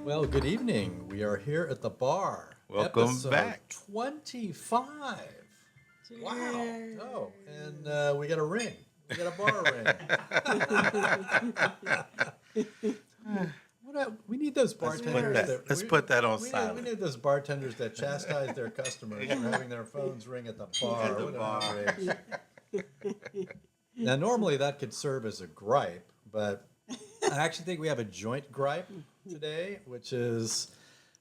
Well, good evening. We are here at the bar. Welcome Episode back. 25. Wow. Oh, and we got a ring. We got a bar ring. We need those bartenders. Let's put that on We silent. need those bartenders that chastise their customers for having their phones ring at the bar. What an outrage. Now, normally that could serve as a gripe, but I actually think we have a joint gripe today, which is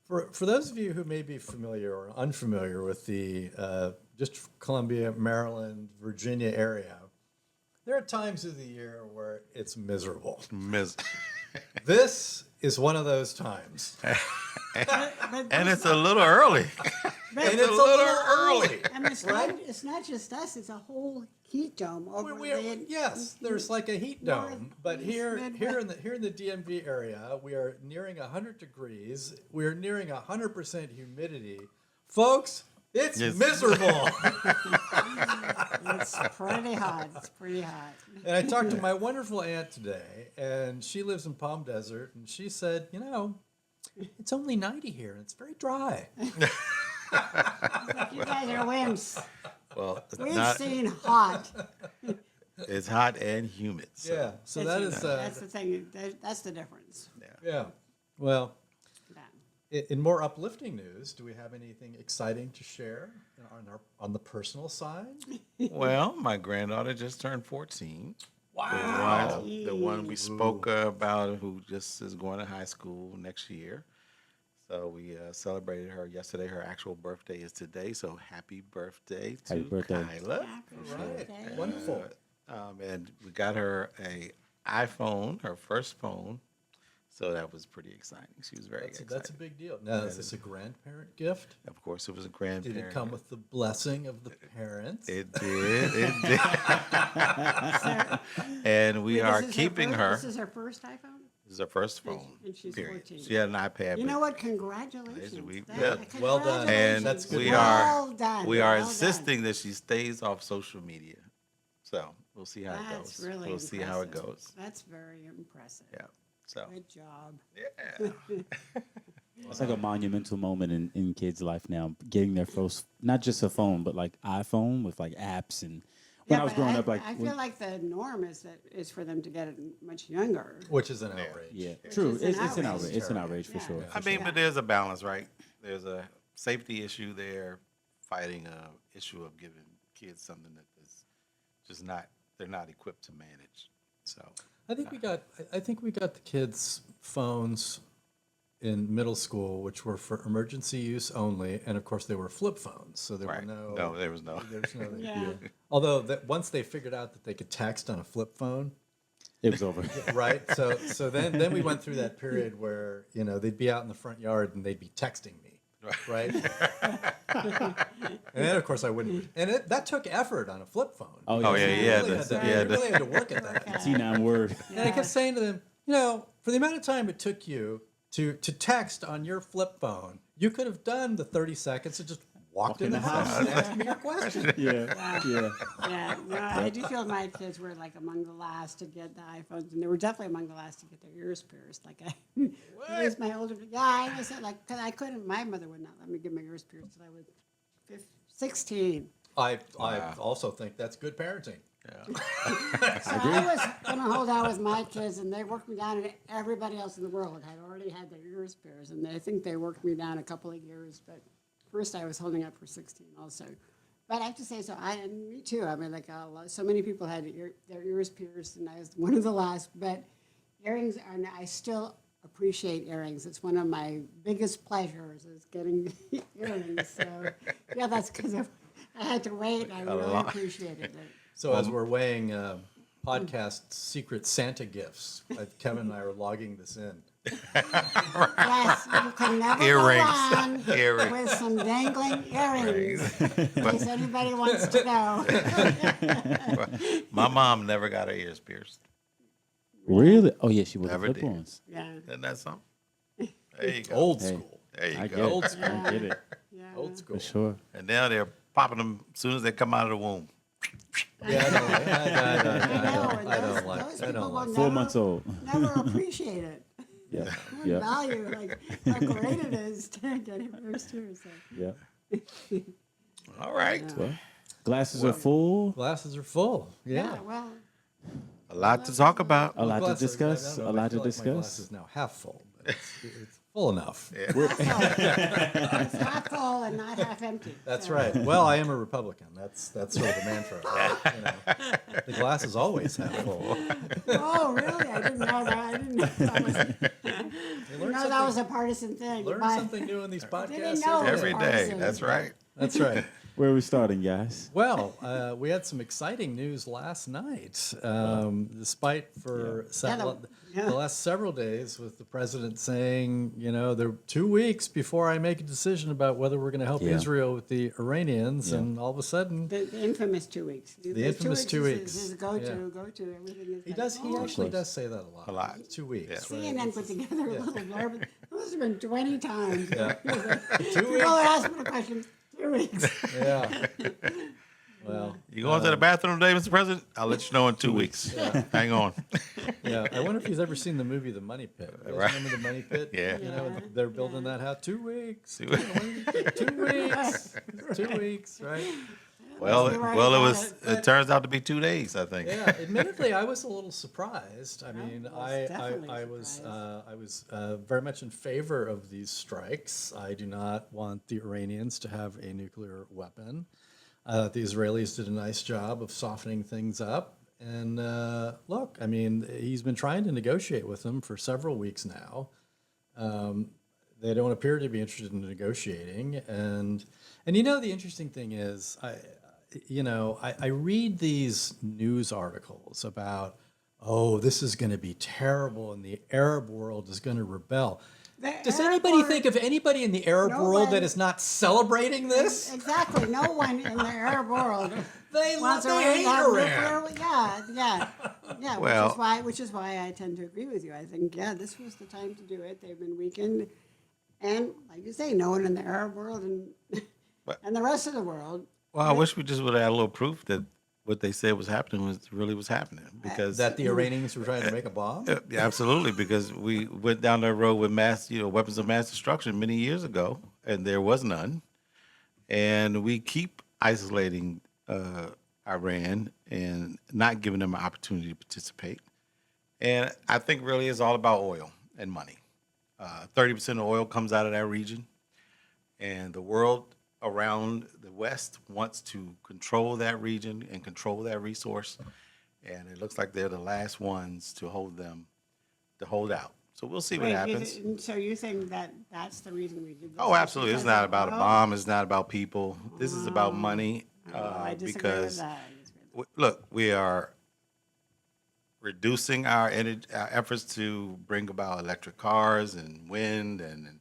for those of you who may be familiar or unfamiliar with the District of Columbia, Maryland, Virginia area. There are times of the year where it's miserable. This is one of those times. And it's a little early. And it's a little early. I mean, it's not just us, it's a whole heat dome over there. Yes, there's like a heat dome, but here in the DMV area, we are nearing 100 degrees. We are nearing 100% humidity, folks. It's miserable. It's pretty hot. It's pretty hot. And I talked to my wonderful aunt today, and she lives in Palm Desert, and she said, it's only 90 here, and it's very dry. You guys are wimps. Well, We've seen hot. It's hot and humid. So. Yeah, so that's the thing. That's the difference. Yeah. Well, in more uplifting news, do we have anything exciting to share on the personal side? Well, my granddaughter just turned 14. Wow. The one we spoke about who just is going to high school next year. So we celebrated her yesterday. Her actual birthday is today. So happy birthday to Kyla. Right. Wonderful. And we got her a iPhone, her first phone. So that was pretty exciting. She was very excited. That's a big deal. Now, is this a grandparent gift? Of course, it was a grandparent. Did it come with the blessing of the parents? It did. It did. And we are keeping her. This is her first iPhone? This is her first phone. And she's period. 14. She had an iPad. You know what? Congratulations. Well done. And that's good. we are insisting that she stays off social media. So we'll see how it goes. Really we'll see how it goes. That's very impressive. Yeah. So. Good job. Yeah. It's like a monumental moment in kids' life now, getting their first, not just a phone, but like iPhone with like apps. And when I was growing up, I feel like the norm is for them to get it much younger. Which is an outrage. Yeah, true. It's an outrage. It's an outrage for sure. I mean, but there's a balance, right? There's a safety issue there, fighting a issue of giving kids something that is just they're not equipped to manage. So. I think we got the kids' phones in middle school, which were for emergency use only, and of course they were flip phones, so there were there was no. Yeah. Although once they figured out that they could text on a flip phone, It was over. right? So then we went through that period where they'd be out in the front yard and they'd be texting me, right? And then of course I wouldn't, and that took effort on a flip phone. Oh, You really had to work at that. T9 word. And I kept saying to them, for the amount of time it took you to text on your flip phone, you could have done the 30 seconds and just walked in the house and asked me your question. Yeah. Yeah, no, I do feel my kids were like among the last to get the iPhones, and they were definitely among the last to get their ears pierced. Like it was my older, I was like, because I couldn't, my mother would not let me get my ears pierced until I was 16. I also think that's good parenting. So I was going to hold out with my kids, and they worked me down, and everybody else in the world had already had their ears pierced, and I think they worked me down a couple of years, but first I was holding up for 16 also. But I have to say, and me too, I mean, like so many people had their ears pierced, and I was one of the last, but earrings, I still appreciate earrings. It's one of my biggest pleasures is getting earrings. So yeah, that's because I had to wait, and I really appreciated it. So as we're weighing podcast secret Santa gifts, Kevin and I are logging this in. Yes, you can never Earrings. go wrong with some dangling earrings, in case anybody wants to know. My mom never got her ears pierced. Really? Oh, yeah, she would have Never flip did. ons. Yeah, Isn't that something? There you go. Old Hey. school. There you I go. get it. Old school. I get it. yeah. Old school. For sure. And now they're popping them as soon as they come out of the womb. Yeah, I don't like Those I people don't like will 4 months old. never appreciate it. Yeah. What Yeah. value, like how great it is to get it first too. So. Yeah. All right. Well, glasses are full. Glasses are full. Yeah. Well, A lot to talk about. A lot to Glasses, discuss. I A don't know, I lot to feel like my discuss. glasses now half full, but it's full enough. it's half full and not half empty. That's so. right. Well, I am a Republican. That's sort of the mantra. You know, the glass is always half full. Oh, really? I didn't know that. I didn't know that was a partisan thing. Learn but something new in these podcasts. Didn't know it was Every day. partisan. That's right. That's right. Where are we starting, guys? Well, we had some exciting news last night, despite the last several days with the president saying, you know, there are 2 weeks before I make a decision about whether we're going to help Yeah. Israel with the Iranians, Yeah. and all of a sudden, The infamous 2 weeks. The infamous 2 weeks. Is go to, Yeah. go to. Everything is he like, does. He oh, actually does say that a lot. A lot. 2 weeks. Yeah. Right? CNN put together a little blurb. It must have been 20 times. Yeah. 2 People weeks. ask me the question, 2 weeks. Yeah. Well, You going to the bathroom today, Mr. President? I'll let you know in 2 weeks. Hang on. yeah. I wonder if he's ever seen the movie The Money Pit. You guys Right. Remember The Money Pit? Yeah. You know, they're building that house. 2 weeks. 2 weeks. 2 weeks. 2 weeks. Right. Well, You're right well, it about was. it. It turns out to be 2 days, I think. Yeah, admittedly, I was a little surprised. I mean, was definitely I was very much in favor of these strikes. I do not want the Iranians to have a nuclear weapon. The Israelis did a nice job of softening things up. And look, I mean, he's been trying to negotiate with them for several weeks now. They don't appear to be interested in negotiating. And you know, the interesting thing is, I read these news articles about, oh, this is going to be terrible and the Arab world is going to rebel. Does anybody think of anybody in the Arab No world one- that is not celebrating this? Exactly. No one in the Arab world They wants they Iran to hate have Iran. nuclear. Yeah. Well- which is why I tend to agree with you. I think this was the time to do it. They've been weakened, and like you say, no one in the Arab world and and the rest of the world. Well, I wish we just would have had a little proof that what they said was happening was happening, because That the Iranians were trying to make a bomb? Yeah, absolutely, because we went down that road with weapons of mass destruction many years ago, and there was none. And we keep isolating Iran and not giving them an opportunity to participate. And I think really it's all about oil and money. 30% of oil comes out of that region, and the world around the West wants to control that region and control that resource. And it looks like they're the last ones to hold out. So we'll see what happens. So you think that that's the reason we did this? Oh, absolutely. It's Because not of about a oil? bomb. It's not about people. This is about money. I disagree with Because that. look, we are reducing our efforts to bring about electric cars and wind, and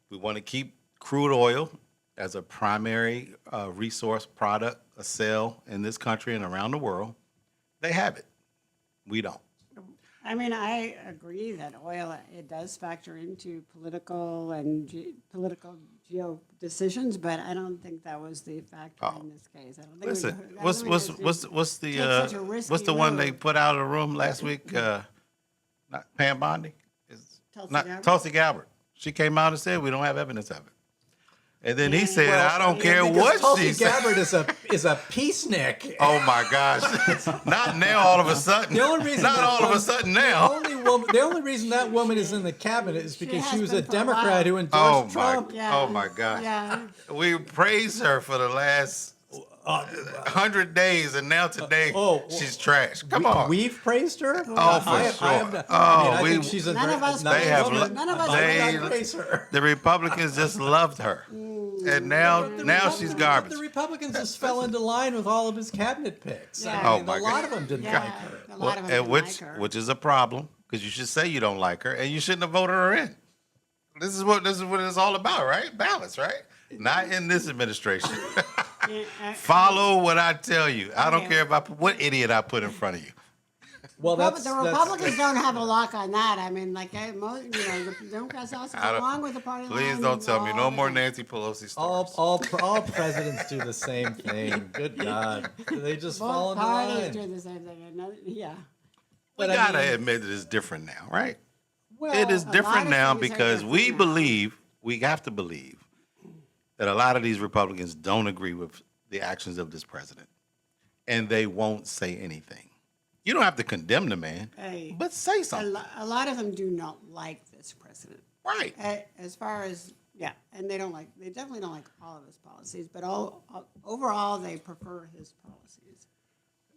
we want to keep crude oil as a primary resource product, a sale in this country and around the world. They have it. We don't. I mean, I agree that oil, it does factor into political and political geo decisions, but I don't think that was the factor in this case. I don't think Listen, we, I what's don't think what's it what's take the such a risky what's the one they move. put out of the room last week? Not Pam Bondi. It's Tulsi not Gabbard? Tulsi Gabbard. She came out and said we don't have evidence of it. And then he said, Well, I don't yeah, care because what Tulsi she said. Gabbard is a peacenik. Oh my gosh! Not now. All of a sudden. The only reason Not that all of a woman- sudden The now. only reason that woman is in the cabinet is because she has was been a for a while. Democrat who endorsed Oh my! Trump. Oh my gosh! Yeah. We praised her for the last 100 days, and now today she's trash. Come on. We've praised her. Oh, for I sure. have not- Oh, I think we- she's a None very of us nice They have woman. lo- None of us they- I praise her. The Republicans just loved her, and now she's garbage. The Republicans just fell into line with all of his cabinet picks. Yeah. I mean, Oh, my a lot God. of them didn't Yeah. like her. A lot of them And didn't which like her. which is a problem, because you should say you don't like her, and you shouldn't have voted her in. This is what it's all about, right? Balance, right? Not in this administration. Follow what I tell you. I don't Okay. care about what idiot I put in front of you. Well, Well, the Republicans don't have a lock on that. I mean, like the Democrats also I go don't- along with the party line. Please don't and tell me no all more the- Nancy Pelosi all stories. presidents do the same thing. Good God, they just fall Both into parties line. do the same thing. Yeah. We But I gotta mean- admit that it's different now, right? it is a lot different of now things are because we different now. believe, we have to believe, that a lot of these Republicans don't agree with the actions of this president. And they won't say anything. You don't have to condemn the man, Hey, but say something. A lot of them do not like this president. Right. As far as, yeah, and they definitely don't like all of his policies, but overall, they prefer his policies.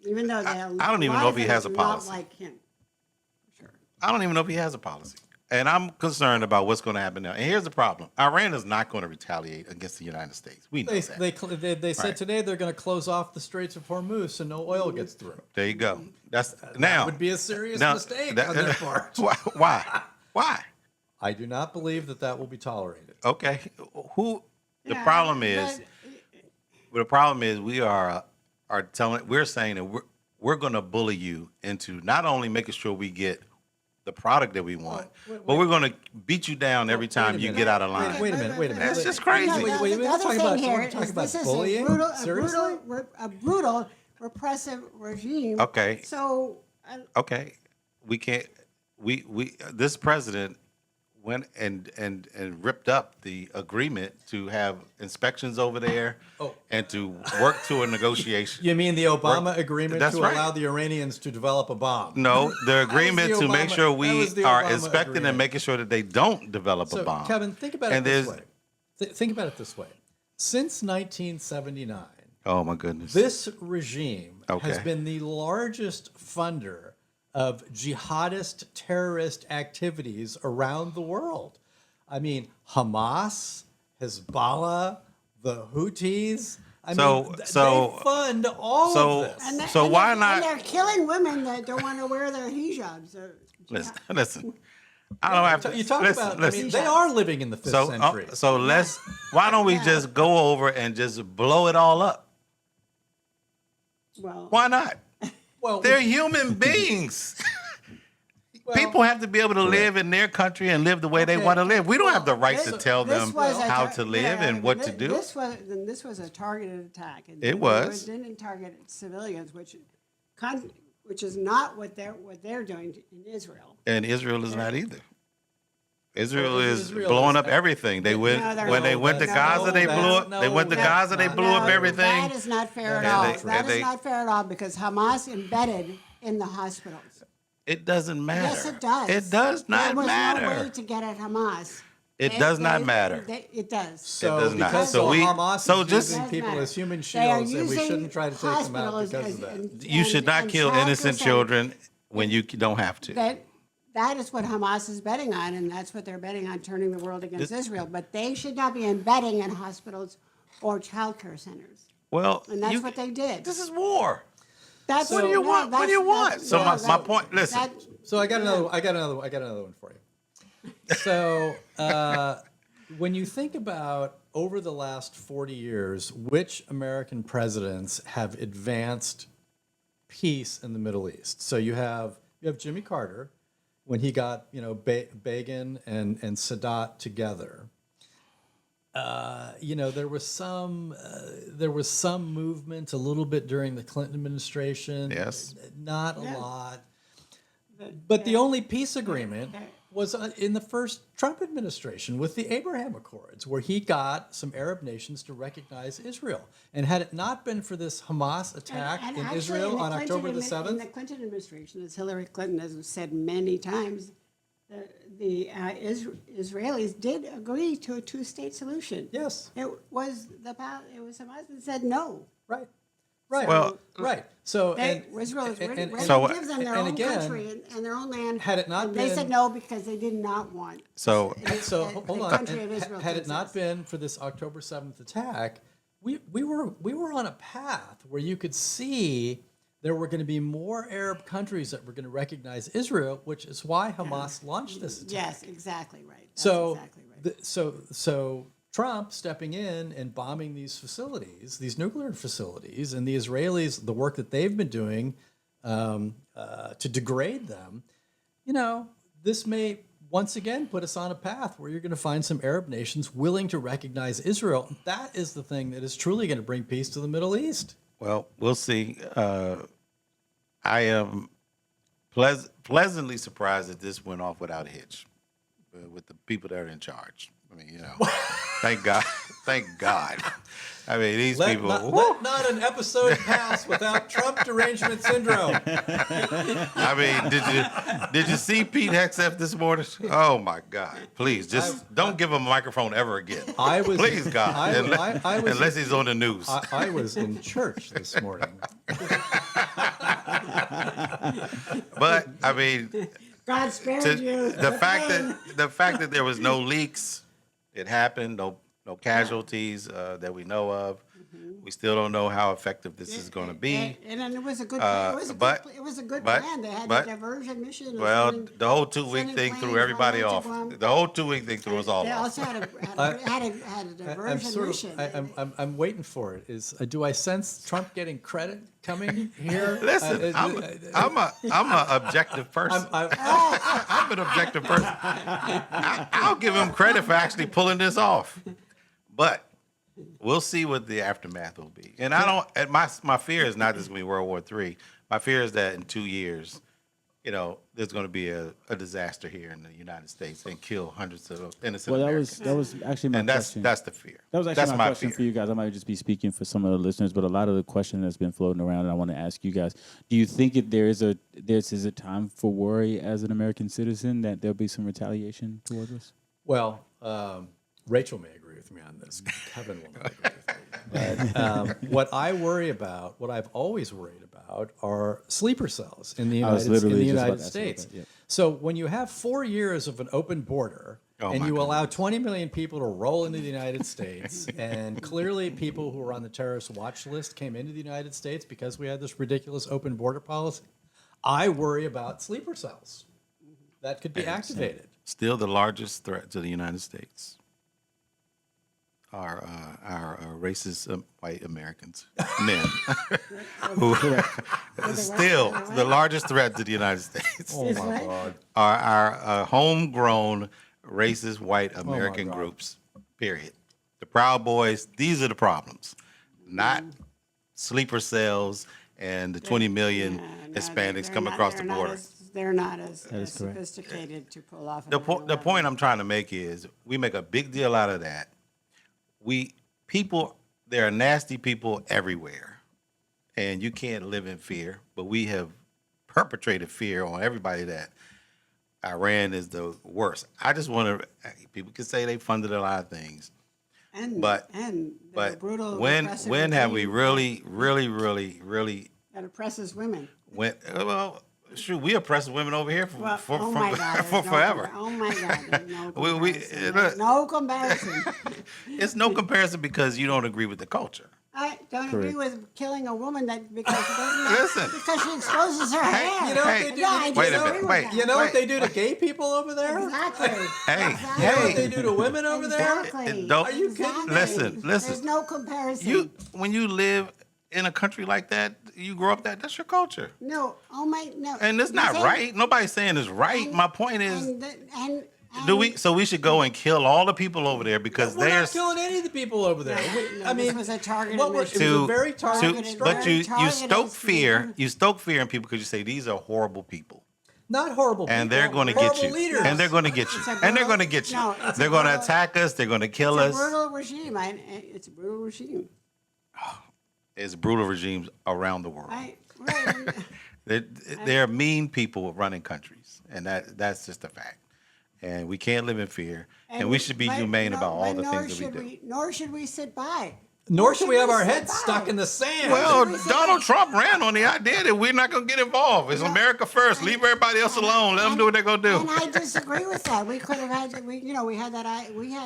Even though they have, I don't even know if he has a do policy. Not like him. Sure. I don't even know if he has a policy. And I'm concerned about what's going to happen now. And here's the problem. Iran is not going to retaliate against the United States. We know that. They said Right. today they're going to close off the Straits of Hormuz so no oil gets through. There you go. That's now. That would be a serious now, mistake that- on their part. Why? Why? I do not believe that will be tolerated. Okay. Who? The Yeah, problem is. but- The problem is we are telling. We're saying that we're going to bully you into not only making sure we get the product that we want, but we're going to beat you down every time you get out of line. Wait a minute. That's just crazy. No, Wait, the we're other talking thing about- here we're is talking about this is bullying? Seriously? a brutal, repressive regime. Okay. So, Okay, we can't. We this president went and ripped up the agreement to have inspections over there and to work to a negotiation. You mean the Obama agreement That's to right. allow the Iranians to develop a bomb? No, the agreement to make Obama- sure that we was the are Obama inspecting agreement. and making sure that they don't develop a So, bomb. Kevin, think about it And this there's- way. Think about it this way. Since 1979, Oh my goodness. this regime has Okay. been the largest funder of jihadist terrorist activities around the world. I mean, Hamas, Hezbollah, the Houthis. I mean, they fund all of this. So why not? And they're killing women that don't want to wear their hijabs. Listen. I don't have to. You talk listen, about. listen. I mean, they are living in the 5th century. So let's. Why don't we just go over and just blow it all up? Well, Why not? Well, They're human beings. People have to be able to live in their country and live the way they want to live. We don't have the right to tell them how to live and what to do. This was a targeted attack. And It was. It didn't target civilians, which is not what they're doing in Israel. And Israel is not either. Israel Well, is Israel blowing is- up everything. They went No, they're when they not. went to No, Gaza. They blew up. They went to no, Gaza. They that's blew not up true. everything. That is not fair at And all. they- That and is they- not fair at all because Hamas embedded in the hospitals. It doesn't matter. Yes, it does. It does not There was matter. no way to get at Hamas. It does not matter. It does. So does not. because So we- Hamas so is just- using Does people matter. as human They are shields, and we using shouldn't try to take them out hospitals because of as- that. You should not and kill child innocent consent. children when you don't have to. That is what Hamas is betting on, and that's what they're betting on, turning the world against Israel. But they should not be embedding in hospitals or child care centers. Well, And that's what they did. This is war. That's What do you want? What do you want? So my point. Listen. So I got another one for you. So when you think about over the last 40 years, which American presidents have advanced peace in the Middle East? So you have Jimmy Carter when he got Begin and Sadat together. There was some movement a little bit during the Clinton administration. Yes. Not a lot. But the only peace agreement was in the first Trump administration with the Abraham Accords, where he got some Arab nations to recognize Israel. And had it not been for this Hamas attack And in actually, Israel on Clinton October the In 7th, the Clinton administration, as Hillary Clinton has said many times, the Israelis did agree to a two-state solution. yes, It was Hamas that said no. right. Well, Right. So Israel is ready to So, give them their and own again, country and their own land. had it not and they been- said no because they did not want. So So the hold on. country And of Israel had to it not exist. been for this October 7th attack, we were on a path where you could see there were going to be more Arab countries that were going to recognize Israel, which is why Hamas launched this attack. Yes, exactly right. That's So, exactly right. so Trump stepping in and bombing these facilities, these nuclear facilities, and the Israelis, the work that they've been doing to degrade them, this may once again put us on a path where you're going to find some Arab nations willing to recognize Israel. That is the thing that is truly going to bring peace to the Middle East. well, we'll see. I am pleasantly surprised that this went off without a hitch. with the people that are in charge. I mean, thank God, thank God. I mean, these people. Let not an episode pass without Trump derangement syndrome. I mean, did you see Pete Hegseth this morning? Oh my God! Please, just don't give him a microphone ever again. Please, God, unless he's on the news. I was in church this morning. But I mean, God spared you. the fact that there was no leaks, it happened. No casualties that we know of. We still don't know how effective this is going to be. And it was a good plan. It was a good plan. They had a diversion mission. Well, the whole 2-week thing threw everybody off. The whole 2-week thing threw us all They off. also had a diversion mission. I'm waiting for it. Do I sense Trump getting credit coming here? Listen, I'm a objective person. I'm an objective person. I'll give him credit for actually pulling this off, but we'll see what the aftermath will be. And I don't. And my fear is not this is going to be World War III. My fear is that in 2 years, there's going to be a disaster here in the United States and kill hundreds of innocent Americans. That was actually my question. That's the fear. That was actually my question for you guys. I might just be speaking for some of the listeners, but a lot of the question that's been floating around, and I want to ask you guys: do you think there's a time for worry as an American citizen that there'll be some retaliation towards us? Well, Rachel may agree with me on this. Kevin will not agree with me. But what I've always worried about, are sleeper cells in the United States. Yep. So when you have 4 years of an open border and you allow 20 million people to roll into the United States, and clearly people who are on the terrorist watch list came into the United States because we had this ridiculous open border policy, I worry about sleeper cells that could be activated. Still the largest threat to the United States are racist white Americans, men, who still the largest threat to the United States. Oh my God! Are our homegrown racist white American groups. Period. The Proud Boys. These are the problems, not sleeper cells and the 20 million Hispanics come across the border. They're not as sophisticated to pull off. The point I'm trying to make is we make a big deal out of that. There are nasty people everywhere, and you can't live in fear. But we have perpetrated fear on everybody that Iran is the worst. I just want to. People can say they funded a lot of things, but when have we really that oppresses women? Shoot, we oppress women over here for for forever. Oh my God! No comparison. It's no comparison because you don't agree with the culture. I don't agree with killing a woman because she exposes her hair. You know what they do? You know what they do to gay people over there? Exactly. You know what they do to women over there? Are you kidding me? Listen. There's no comparison. When you live in a country like that, you grow up that's your culture. No. And it's not right. Nobody's saying it's right. My point is, so we should go and kill all the people over there because we're not killing any of the people over there. It was a targeted it was a very targeted. But you stoke fear. You stoke fear in people because you say these are horrible people. Not horrible people. And they're going to get you. Leaders. And they're going to get you. And they're going to get you. No, they're going to attack us. They're going to kill us. It's a brutal regime. It's a brutal regime. It's brutal regimes around the world. Right. There are mean people running countries, and that's just a fact. And we can't live in fear, and we should be humane about all the things that we do. Nor should we sit by. Nor should we have our heads stuck in the sand. Well, Donald Trump ran on the idea that we're not going to get involved. It's America first. Leave everybody else alone. Let them do what they're going to do. And I disagree with that. We could have had, we had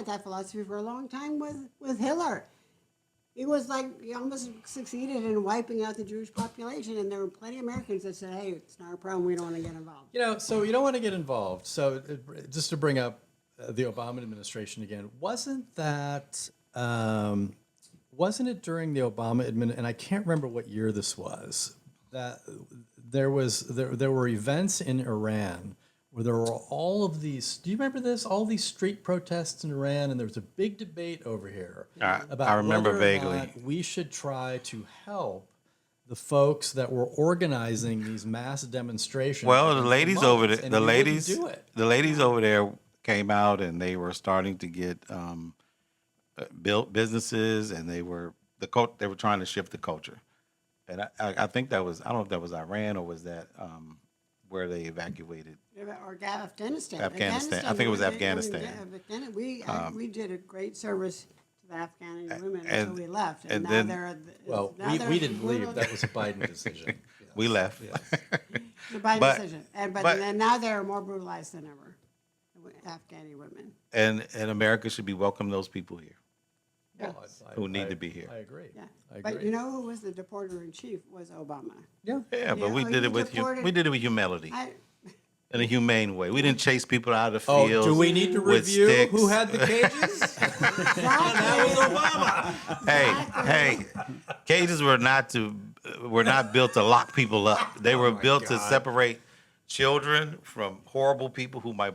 that philosophy for a long time with Hitler. It was like he almost succeeded in wiping out the Jewish population, and there were plenty of Americans that said, "Hey, it's not a problem. We don't want to get involved." So you don't want to get involved. So just to bring up the Obama administration again, wasn't it during the Obama administration? And I can't remember what year this was. That there were events in Iran where there were all of these. Do you remember this? All these street protests in Iran, and there was a big debate over here about I remember whether vaguely. or not we should try to help the folks that were organizing these mass demonstrations. Well, the ladies over there, the ladies over there came out and they were starting to get built businesses, and they were trying to shift the culture. And I think that was, I don't know if that was Iran or was that where they evacuated. Or Afghanistan. Afghanistan. I think it was Afghanistan. We did a great service to the Afghani women and- until we left. and now then- they're, Well, now they're we didn't brutal- leave. That was a Biden decision. Yes. We left. Yes. The Biden but- decision. But but- then now they're more brutalized than ever, the Afghani women. And America should be welcoming those people here. Well, Who need to be here. I agree. Yeah. I But agree. you know who was the deporter in chief was Obama. Yeah. Yeah, but Yeah, we oh, did you it with deported- we did it with humility I, in a humane way. We didn't chase people out of the Oh, fields. do we need to with review sticks. who had the cages? Hey, cages were not built to lock people up. They were built to separate children from horrible people who might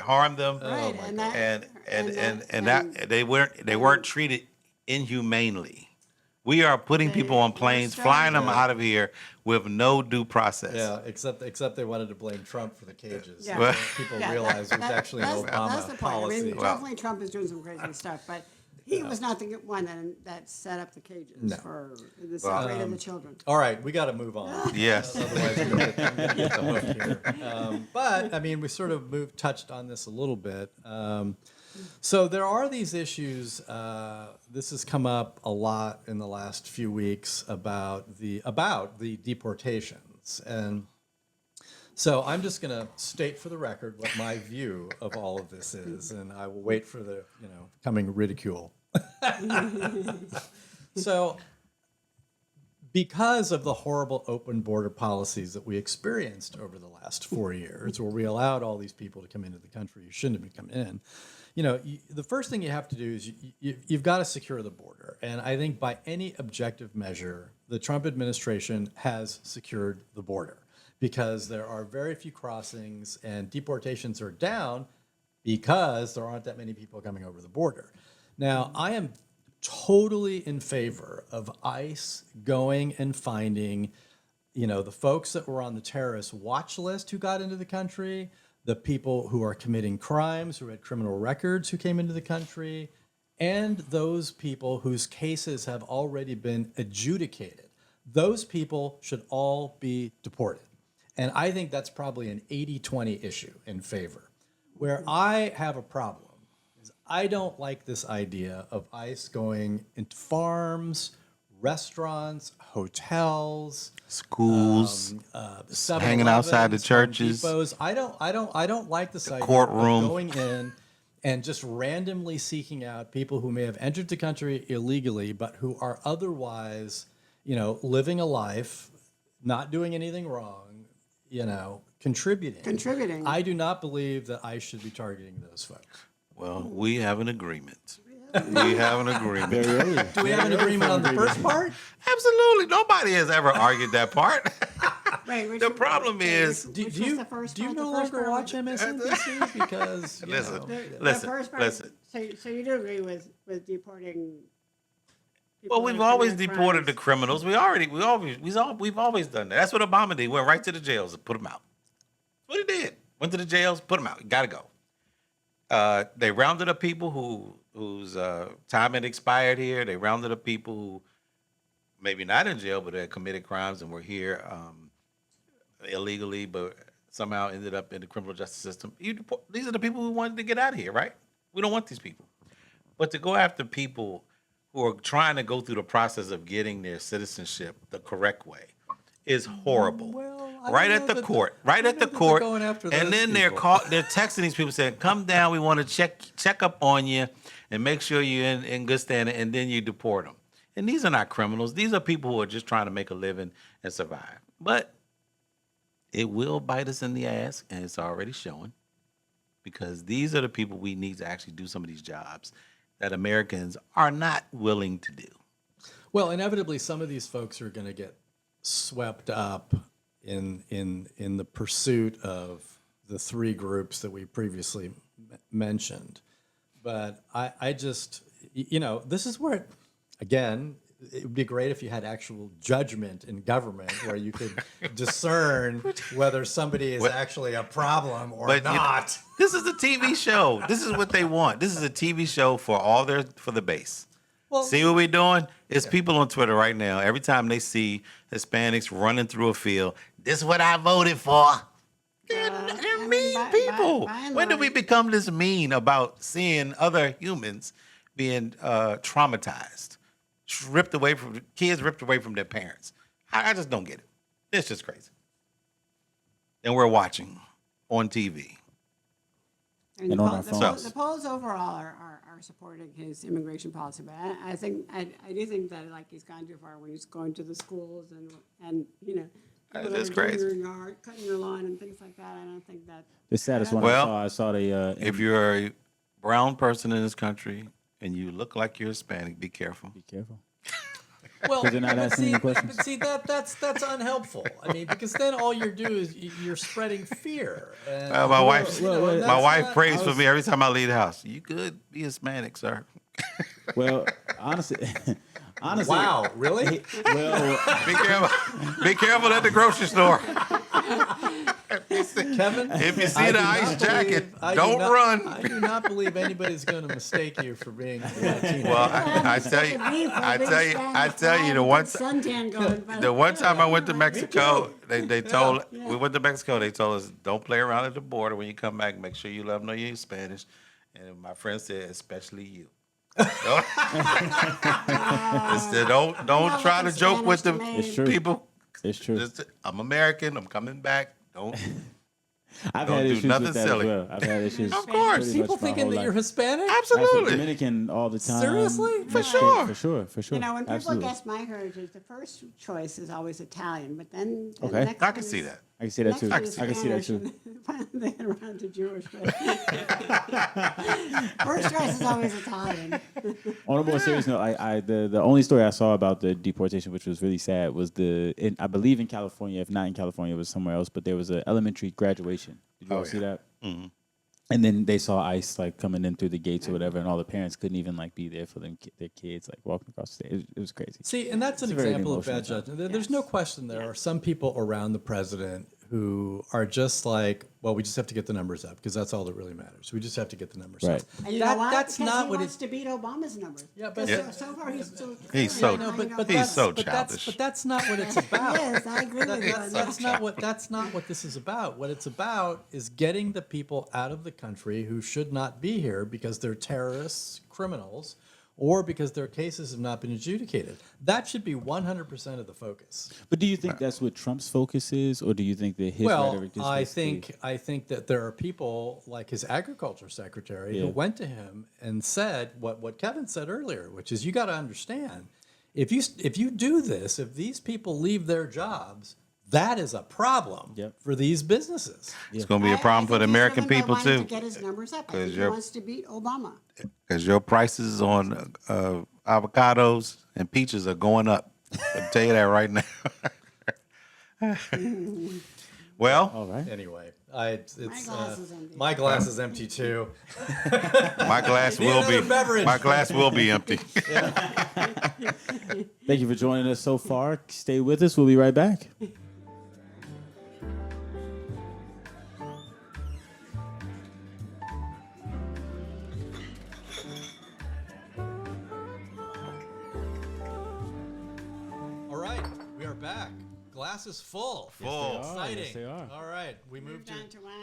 harm them. Right, my and God. that, And that they weren't treated inhumanely. We are putting people on planes, flying them out of here with no due process. Yeah, except they wanted to blame Trump for the cages. Yeah. Well, people Yeah, realized it was actually an that's the Obama point. I policy. mean, definitely Trump is doing some crazy stuff, but he was not the one that set up the cages for the separated the children. All right, we got to move on. Yes. Otherwise, we're going to get the hook here. But I mean, we sort of touched on this a little bit. So there are these issues. This has come up a lot in the last few weeks about the deportations, and so I'm just going to state for the record what my view of all of this is, and I will wait for the coming ridicule. So, because of the horrible open border policies that we experienced over the last 4 years, where we allowed all these people to come into the country who shouldn't have come in, the first thing you have to do is you've got to secure the border. And I think by any objective measure, the Trump administration has secured the border because there are very few crossings and deportations are down because there aren't that many people coming over the border. Now, I am totally in favor of ICE going and finding, the folks that were on the terrorist watch list who got into the country, the people who are committing crimes, who had criminal records, who came into the country, and those people whose cases have already been adjudicated. Those people should all be deported. And I think that's probably an 80-20 issue in favor. Where I have a problem is I don't like this idea of ICE going into farms, restaurants, hotels, Schools, 7-Elevens, hanging outside the Home churches. Depots. I don't like this idea courtroom. of going in and just randomly seeking out people who may have entered the country illegally, but who are otherwise, living a life, not doing anything wrong, contributing. Contributing. I do not believe that ICE should be targeting those folks. Well, we have an agreement. We have an agreement. Very early. Do we have an agreement on the first part? Absolutely. Nobody has ever argued that part. Wait, The problem is, Do Which was you the first do you part? no The first longer part watch was- MSNBC because Listen. The Listen, first part, listen. So you do agree with deporting people Well, who we've have always committed deported the crimes? criminals. We've always done that. That's what Obama did. He went right to the jails and put them out. That's what he did. Went to the jails, put them out. Got to go. They rounded up people whose time had expired here. They rounded up people who maybe not in jail, but had committed crimes and were here illegally, but somehow ended up in the criminal justice system. These are the people who wanted to get out of here, right? We don't want these people. But to go after people who are trying to go through the process of getting their citizenship the correct way is horrible. Well, I right don't at know the that court, the- right I at don't the know that they're court, going after and those then they're people. they're texting these people saying, "Come down, we want to check up on you and make sure you're in good standing," and then you deport them. And these are not criminals; these are people who are just trying to make a living and survive. But it will bite us in the ass, and it's already showing, because these are the people we need to actually do some of these jobs that Americans are not willing to do. Well, inevitably, some of these folks are going to get swept up in the pursuit of the three groups that we previously mentioned. But I just, this is where, again, it would be great if you had actual judgment in government where you could discern whether somebody is actually a problem or But not. this is a TV show. This is what they want. This is a TV show for the base. Well, See what we're doing? It's people on Twitter right now. Every time they see Hispanics running through a field, this is what I voted for. They're mean people. When did we become this mean about seeing other humans being traumatized, kids ripped away from their parents? I just don't get it. It's just crazy. And we're watching on TV. And And on our phones. the polls overall are supporting his immigration policy, but I do think that like he's gone too far when he's going to the schools and you know. That's whatever, crazy. doing your yard, cutting your lawn and things like that. I don't think that. The saddest one Well, I saw the. If you're a brown person in this country and you look like you're Hispanic, be careful. be careful. well, they're not asking any questions. but see that's unhelpful. I mean, because then all you're doing is you're spreading fear. And, My wife, that's my wife not- prays for me every time I leave the house. You could be Hispanic, sir. Well, honestly, Wow, really? Well, Be careful at the grocery store. Kevin, If you see I the do ice not jacket, believe- I do don't not- run. I do not believe anybody's going to mistake you for being Latino. Well, I tell you, the one time I went to Mexico, they told we went to Mexico. They told us don't play around at the border. When you come back, make sure you let them know you're Spanish. And my friend said, especially you. Don't try to joke with the It's true. people. it's true. Just, I'm American. I'm coming back. Don't. I've don't had do issues nothing with that silly. as well. I've had issues. Of course. pretty People much my thinking whole that you're life. Hispanic? Absolutely. Dominican all the time. Seriously? For sure. For sure. You know, when people Absolutely. guess my heritage, the first choice is always Italian, but then the Okay. next I one can is- see that. I can see that next too. one is I can see that Spanish, too. and Finally, they get around to Jewish. But first choice is always Italian. On a more serious note, the only story I saw about the deportation, which was really sad, was I believe in California. If not in California, it was somewhere else. But there was an elementary graduation. Did you all see that? Mm-hmm. And then they saw ICE like coming in through the gates or whatever, and all the parents couldn't even like be there for their kids like walking across the stage. It was crazy. See, and that's an It's a very example of bad emotional judgment. There's no question there are some people around the president who are just like, well, we just have to get the numbers up because that's all that really matters. We just have to get the numbers Right. up. And you know why? That's Because not he what wants it. to beat Obama's numbers. Yeah, but- Because so far he's still. He's so- No, but He's that's, so but childish. that's not what it's about. Yes, I agree with you. That's not what this is about. What it's about is getting the people out of the country who should not be here because they're terrorists, criminals, or because their cases have not been adjudicated. That should be 100% of the focus. But do you think that's what Trump's focus is, or do you think that his Well, rhetoric is I basically- think that there are people like his agriculture secretary who Yeah. went to him and said what Kevin said earlier, which is you got to understand if you do this, if these people leave their jobs, that is a problem Yep. for these businesses. It's going to be a problem for the American people To too, get his numbers up. I 'Cause think he you're- wants to beat Obama. because your prices on avocados and peaches are going up. I'll tell you that right now. Well, All right. Anyway, glass is empty. my glass is empty too. my glass will another be beverage. my glass will be empty. Thank you for joining us so far. Stay with us. We'll be right back. All right, we are back. Glass is full. Full. Exciting. Yes, they are. All right, we moved to Down to wine,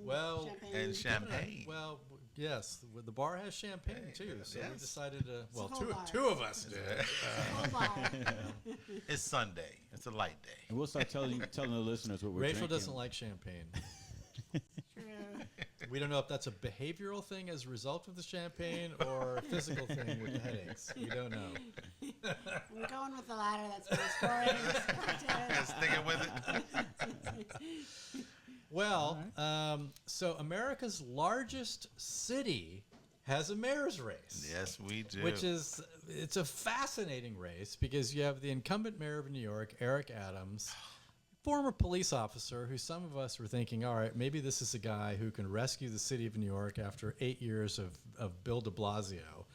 well, champagne. And champagne. well, yes, the bar has champagne too. So we yes. decided to. Well, whole bar. two of us did. Oh, wow. It's Sunday. It's a light day. And we'll start telling the listeners what we're Rachel drinking. doesn't like champagne. True. We don't know if that's a behavioral thing as a result of the champagne or a physical thing with the headaches. We don't know. I'm going with the latter. That's my story. Sticking with it. Well, so America's largest city has a mayor's race. Yes, we do. Which is, it's a fascinating race because you have the incumbent mayor of New York, Eric Adams, former police officer who some of us were thinking, all right, maybe this is a guy who can rescue the city of New York after 8 years of Bill de Blasio.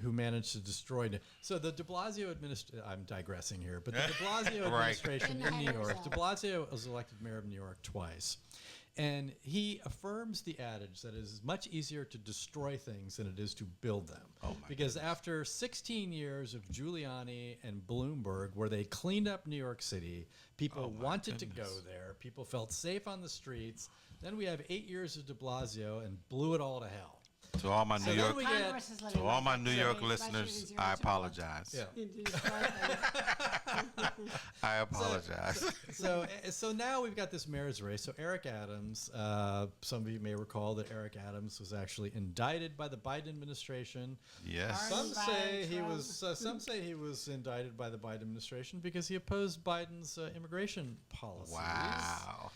who managed to destroy. So the De Blasio administration. I'm digressing here, but the De Blasio administration in New York. De Blasio was elected mayor of New York twice. And he affirms the adage that it is much easier to destroy things than it is to build them. Because after 16 years of Giuliani and Bloomberg, where they cleaned up New York City, people wanted to go there, people felt safe on the streets. Then we have 8 years of de Blasio and blew it all to hell. To all my New York, to all my New York listeners, I apologize. Yeah. I apologize. So now we've got this mayor's race. So Eric Adams, some of you may recall that Eric Adams was actually indicted by the Biden administration. Yes. Some say he was. Some say he was indicted by the Biden administration because he opposed Biden's immigration policies. Wow.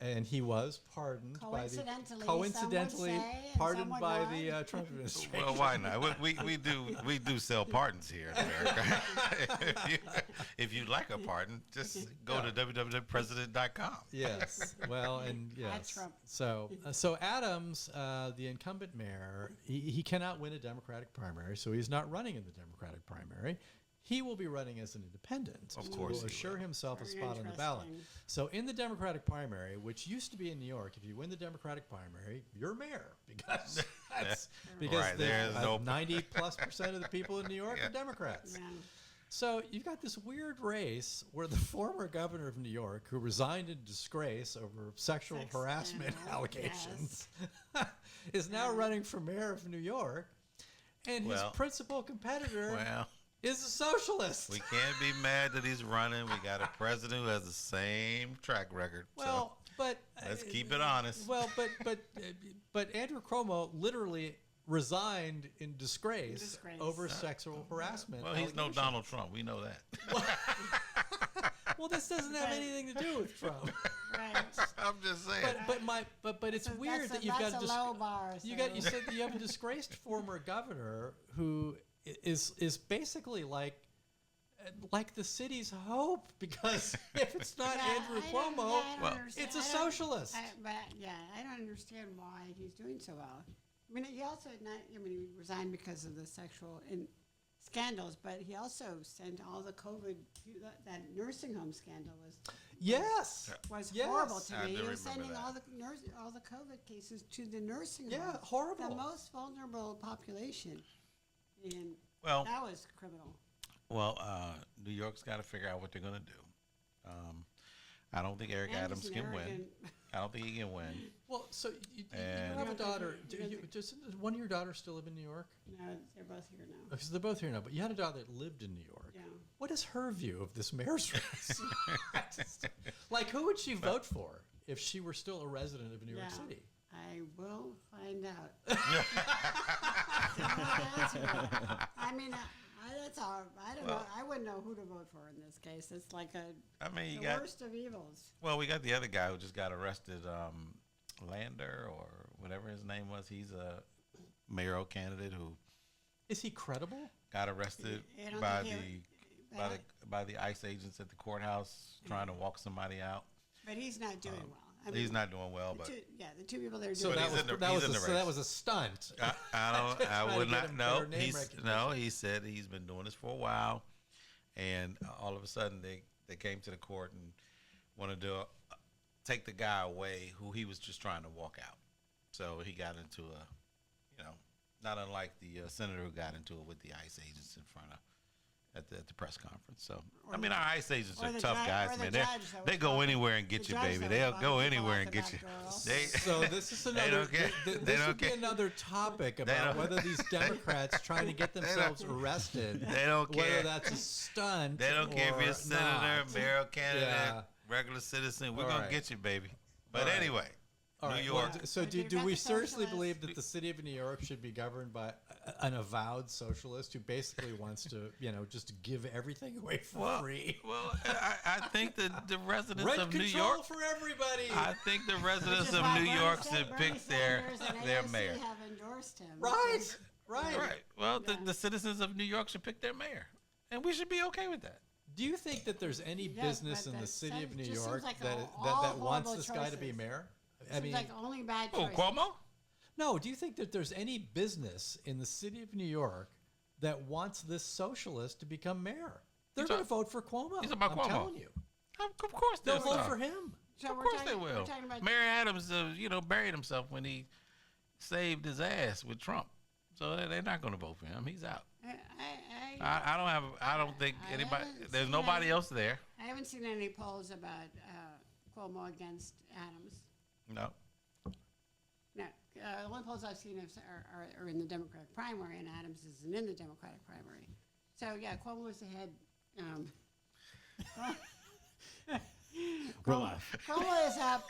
And he was pardoned coincidentally pardoned by the Trump administration. Well, why not? We do sell pardons here in America. if you like a pardon, just go to www.president.com. Yes. Well, and yes. Trump. So Adams, the incumbent mayor, he cannot win a Democratic primary, so he's not running in the Democratic primary. He will be running as an independent. Of course, he will assure himself a spot on the ballot. interesting. So in the Democratic primary, which used to be in New York, if you win the Democratic primary, you're mayor because Right, there's no 90+% of the people in New York are Democrats. Yeah. So you've got this weird race where the former governor of New York, who resigned in disgrace over sexual harassment scandal, allegations, is now running for mayor of New York, and his principal competitor is a socialist. We can't be mad that he's running. We got a president who has the same track record. Well, so but let's keep it honest. Well, but Andrew Cuomo literally resigned in disgrace over sexual harassment. Well, he's no Donald Trump. We know that. Well, this doesn't have anything to do with Trump. Right. I'm just saying. But it's weird that you've got a low bar. So. You said that you have a disgraced former governor who is basically like the city's hope, because if it's not Andrew Cuomo, it's a socialist. I don't understand why he's doing so well. I mean, he also he resigned because of the sexual scandals, but he also sent all the COVID. That nursing home scandal was horrible to me. He was sending all the COVID cases to the nursing homes. Yeah, horrible. The most vulnerable population. And well, that was criminal. Well, New York's got to figure out what they're going to do. I don't think Eric Adams can win. I don't think he can win. Well, so you have a daughter. Does one of your daughters still live in New York? No, they're both here now. Because they're both here now. But you had a daughter that lived in New York. Yeah. What is her view of this mayor's race? Like, who would she vote for if she were still a resident of New York City? I will find out. I mean, that's all. I don't know. I wouldn't know who to vote for in this case. It's like the worst of evils. Well, we got the other guy who just got arrested, Lander or whatever his name was. He's a mayoral candidate who. Is he credible? Got arrested by the ICE agents at the courthouse trying to walk somebody out. But he's not doing well. I mean, he's not doing well, but the two people that are doing. So that was a stunt. I would not know. He said he's been doing this for a while, and all of a sudden they came to the court and wanted to take the guy away who he was just trying to walk out. So he got into not unlike the senator who got into it with the ICE agents in front of. At the press conference. So our ICE agents are tough guys, man. They go anywhere and get you, baby. They'll go anywhere and get you. So this is another. This would be another topic about whether these Democrats trying to get themselves arrested. They don't care whether that's a stunt. They don't care if you're a senator, mayoral candidate, Yeah. regular citizen. We're All gonna right. get you, baby. But All right. anyway. All New right. York. Well, so do we seriously believe that the city of New York should be governed by an avowed socialist who basically wants to, just give everything away for free? Well, I think that the residents Rent of New control York for everybody. I think the residents of New York should pick their mayor. Have endorsed him. Right. Well, the citizens of New York should pick their mayor, and we should be okay with that. Do you think that there's any business in the city of New York like that all wants horrible this guy to be choices. mayor? Seems like only bad Oh, choices. Cuomo? No, do you think that there's any business in the city of New York that wants this socialist to become mayor? They're going to vote for Cuomo. He's about I'm Cuomo. telling you. Of course They'll they'll vote for him. So Of we're course talking- they we're will. talking about- Mary Adams, buried himself when he saved his ass with Trump. So they're not going to vote for him. He's out. I don't think I anybody. haven't There's seen nobody any- else there. I haven't seen any polls about Cuomo against Adams. No. No, the only polls I've seen are in the Democratic primary, and Adams isn't in the Democratic primary. So yeah, Cuomo is ahead. We're live. Cuomo is up,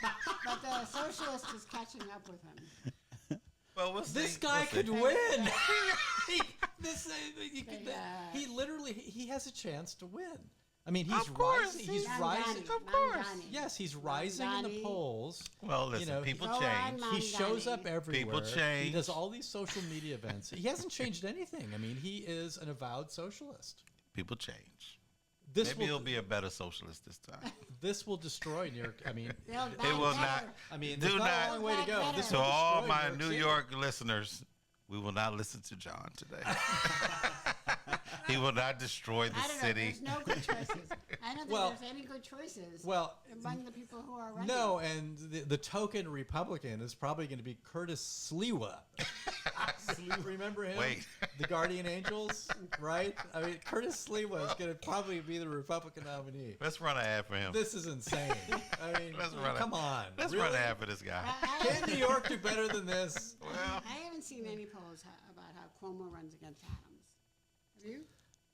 but the socialist is catching up with him. Well, we'll see. This guy We'll see. could win. He But, literally he has a chance to win. I mean, he's Of course, rising. He's he's rising. Of course. Yes, he's rising in the Mamdani. polls. Well, listen, You know, people Go on, change. Mom. He shows up Mamdani. everywhere. He change. does all these social media events. He hasn't changed anything. I mean, he is an avowed socialist. People change. This Maybe he'll will be a better socialist this time. this will destroy New York. I mean, They'll It back will better. not. I mean, Do there's not not- a long way to go. This To will all destroy my New City. York listeners, we will not listen to John today. He will not destroy the I don't know. city. There's no good choices. I don't think Well- there's any good choices Well, among the people who are running. no, and the token Republican is probably going to be Curtis Sliwa. Remember him? Wait. The Guardian Angels, right? I mean, Curtis Sliwa is going to probably be the Republican nominee. Let's run an ad for him. This is insane. I mean, Let's run come on. Let's really? run an ad for this guy. Can New York do better than this? Well, I haven't seen any polls about how Cuomo runs against Adams. Have you?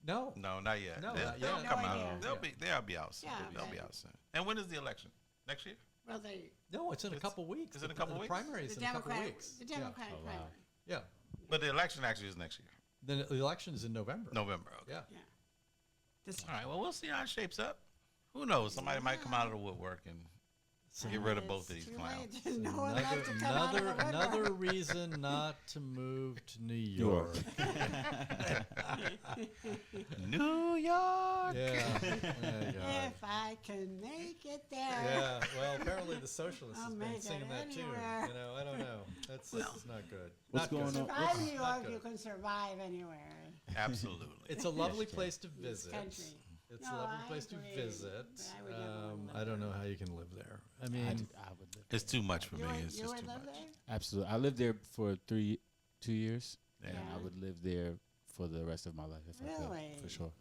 No. no, not yet. No, they'll not they'll yet. come No out. idea. They'll be out soon. Yeah, They'll okay. be out soon. And when is the election? Next year? Well, they No, it's in a couple weeks. is it in a couple the weeks? primary is the in a couple Democratic weeks. the Democratic Oh, wow. primary. Yeah. But the election actually is next year, The election is in November. November. Okay. Yeah. Yeah. This All right. Well, we'll see how it shapes up. Who knows? Somebody might come out of the woodwork and get rid of both of these too clowns. late. There's no one left to come out of the woodwork. Another reason not to move to New York. New York. Yeah. There you go. If I can make it there. Yeah, well, apparently the socialists I'll has make been it singing that tune. anywhere. You know, I don't know. That's not good. What's Not going good. on? Survive New Not York, good. you can survive anywhere. Absolutely. It's a lovely Yes, place to This visit. country. It's No, a lovely I place to agree, visit. but I would never wanna live I don't there. know how you can live there. I I, mean, I would live. It's too much for You me. would, It's you just would too live much. there? Absolutely. I lived there for 2 years, Yeah. and I would live there for the rest of my life if I Really? could, for sure.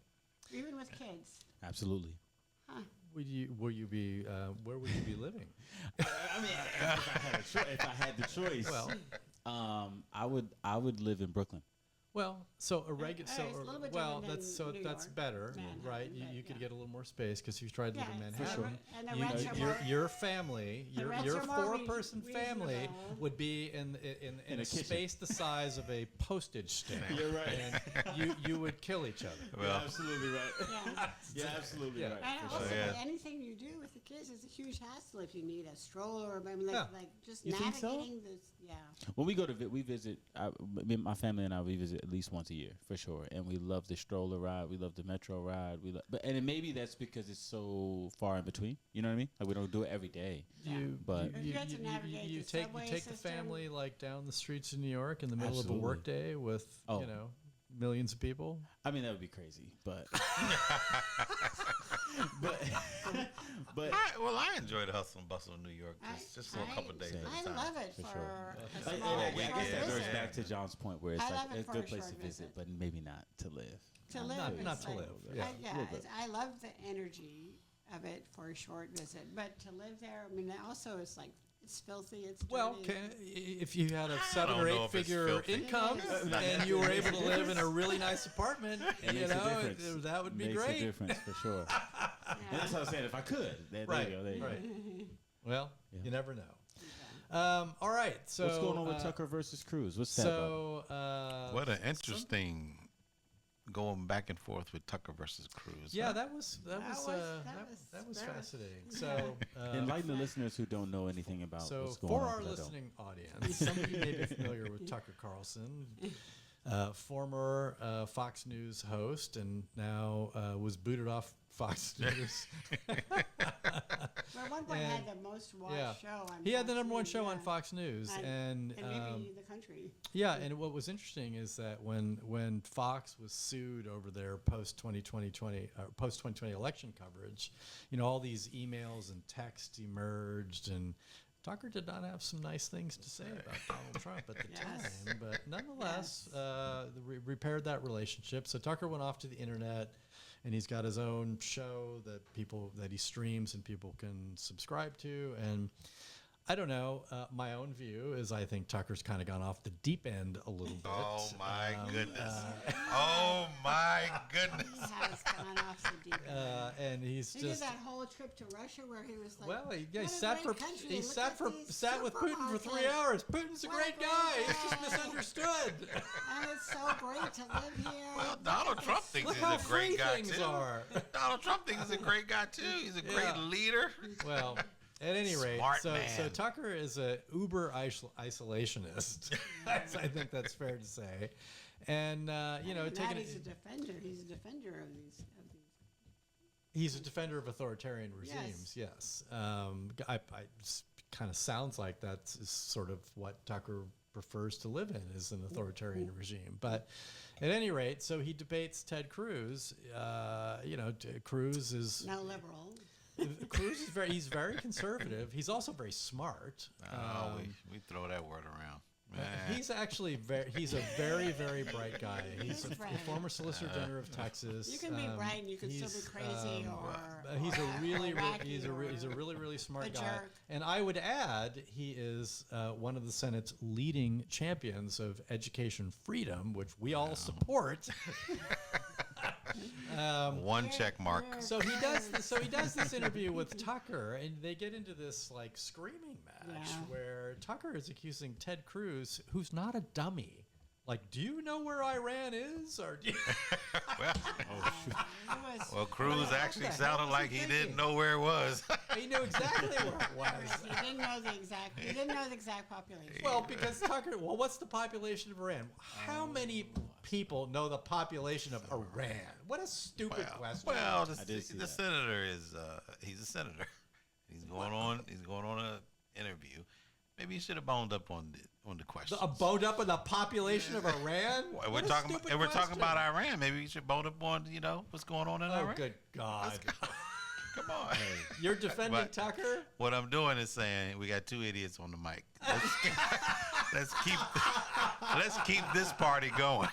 Even with kids? Absolutely. will you be? Where would you be living? I mean, if I had the choice, Well, I would live in Brooklyn. well, so a regular. It's a little bit well, different that's than New that's York, better, Manhattan, right? You but could yeah. get a little more space because if you tried to live in Yeah, Manhattan, for sure. And the you- rents are more- your family, The your rents are more four-person family reasonable. would be in In a a kitchen. space the size of a postage stamp. You're right. And you would kill each other. Well, absolutely right. Yeah. You're absolutely Yeah. right. And for also, sure. yeah. anything you do with the kids is a huge hassle if you need a stroller. I mean, like, Yeah. like just You think so? navigating this. Yeah. When we go to we visit, my family and I, we visit at least once a year for sure, and we love the stroller ride, we love the metro ride, and maybe that's because it's so far in between. You know what I mean? Like we don't do it every day. But- You have to navigate you the take subway the system. family like down the streets of New York in the middle Absolutely. of a workday with Oh. millions of people. I mean that would be crazy, but but I enjoy the hustle and bustle of New York just for a couple of days at a I time. love it For for sure. a I small guess weekend, that goes visit. back to John's point where it's I like love it a for good a place to short visit, visit. but maybe not to live. To live, Not it's to like- live, yeah. I love the energy of it for a short visit, but to live there, I mean, also it's like it's filthy, it's dirty. Well, if you had a 7 don't or know 8 if it's figure filthy. income It is. and you were able to live in a really nice apartment, It you makes a know, difference. that would be Makes a great. difference for sure. And that's what I said. If I could, there Right, you go. There you right. go. Well, Yeah. you never know. All right, so What's going on with Tucker versus Cruz? What's that about? So, What an interesting going back and forth with Tucker versus Cruz. yeah, huh? that was fascinating. So, Enlighten the listeners who don't know anything about so what's going for on. our 'cause I don't. listening audience, some of you may be familiar with Tucker Carlson, former Fox News host, and now was booted off Fox News at one point, had the most watched show on He had the Fox number one News, show on yeah. Fox News, and maybe the country. yeah, and what was interesting is that when Fox was sued over their post 2020 election coverage, all these emails and texts emerged, and Tucker did not have some nice things to say about Donald Trump at the time, but nonetheless, repaired that relationship. So Tucker went off to the internet, and he's got his own show that he streams and people can subscribe to. And I don't know. My own view is I think Tucker's kind of gone off the deep end a little bit. Oh my goodness! Oh my goodness! He has gone off the deep end. And he did that whole trip to Russia where he was like, well, he "What a sat great country. Look sat at these with Putin for 3 supermarkets. hours. Putin's a What a great great guy. He's just guy." misunderstood. And it's so great to live here. Well, Donald Trump thinks Look he's how a great free guy things too. are. Donald Trump thinks he's a great guy too. He's a great leader. Well, at any rate, Smart so man. Tucker is a uber isolationist. I think that's fair to say. And He's a defender. He's a defender of these. he's a defender of authoritarian regimes. Yes, I kind of sounds like that's sort of what Tucker prefers to live in, is an authoritarian regime. But at any rate, so he debates Ted Cruz. Cruz is No liberal. Cruz is he's very conservative. He's also very smart. We throw that word around. Man. He's actually he's a very, very bright guy. He's a Right. former Solicitor General of Texas. You can be bright and you can still be crazy He's a really, wacky he's a really, really smart a guy. jerk. And I would add, he is one of the Senate's leading champions of education freedom, which we all support. One check mark. So he does this interview with Tucker, and they get into this like screaming match where Tucker is accusing Ted Cruz, who's not a dummy. Like, do you know where Iran is? Or do you... Well, Cruz actually the hell sounded was like he he thinking? didn't know where it was. He knew exactly where it was. He didn't know the exact population. Well, because Tucker, what's the population of Iran? How many people know the population of Iran? What a stupid question. Well, I did see the that. senator is he's a senator. He's going on an interview. Maybe he should have boned up on the question. Boned up on the population of Iran? We're talking about Iran. Maybe you should bone up on what's going on in Oh, Iran. good God. Come on. You're defending But- Tucker? What I'm doing is saying we got two idiots on the mic. Let's keep this party going.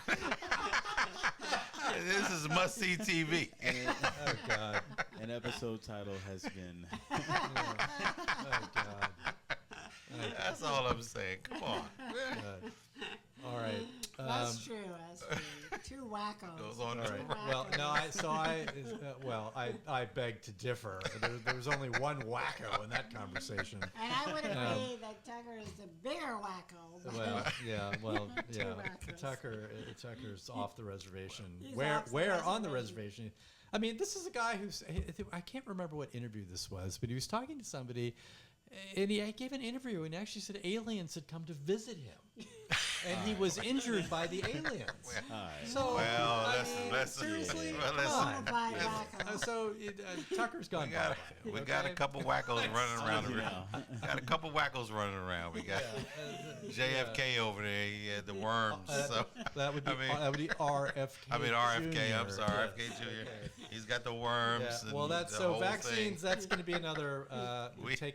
This is must see TV. Oh, God. An episode title has been. Oh, God. That's all I'm saying. Come on. All right. That's true. Two wackos. Goes on. All right. Well, no, I beg to differ. There was only one wacko in that conversation. And I would agree that Tucker is the bigger wacko. but- Well, yeah. wackos. Tucker's off the reservation. He's Where off the on the reservation. reservation? I mean, this is a guy I can't remember what interview this was, but he was talking to somebody, and he gave an interview and actually said aliens had come to visit him, and he was injured by the aliens. So, let's seriously, well, come let's- on. Bonafide wacko. So Tucker's gone. We got a couple wackos running around. Got a couple wackos running around. We got JFK over there. He had the worms. So That would be RFK. RFK. I'm Jr. sorry, Yes. RFK Jr. He's got the worms. Yeah. And Well, that's the so whole vaccines. thing. That's going to be another.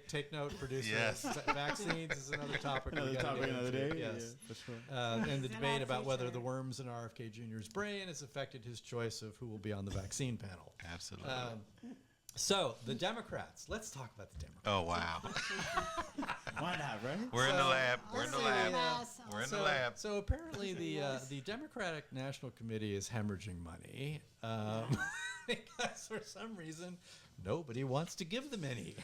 Take note, producer. Yes. Vaccines is another topic. Another we gotta topic get another into. day. Yes. Yeah, for sure. And the It's debate not about whether future. the worms in RFK Jr.'s brain has affected his choice of who will be on the vaccine panel. Absolutely. So the Democrats. Let's talk about the Democrats. Oh wow. Why not, right? We're in the lab. We're in the Let's lab. see, We're in So, the lab. so apparently the Democratic National Committee is hemorrhaging money because for some reason nobody wants to give them any.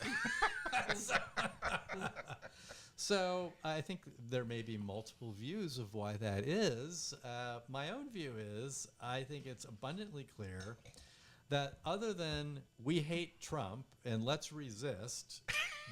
So I think there may be multiple views of why that is. My own view is I think it's abundantly clear that other than we hate Trump and let's resist,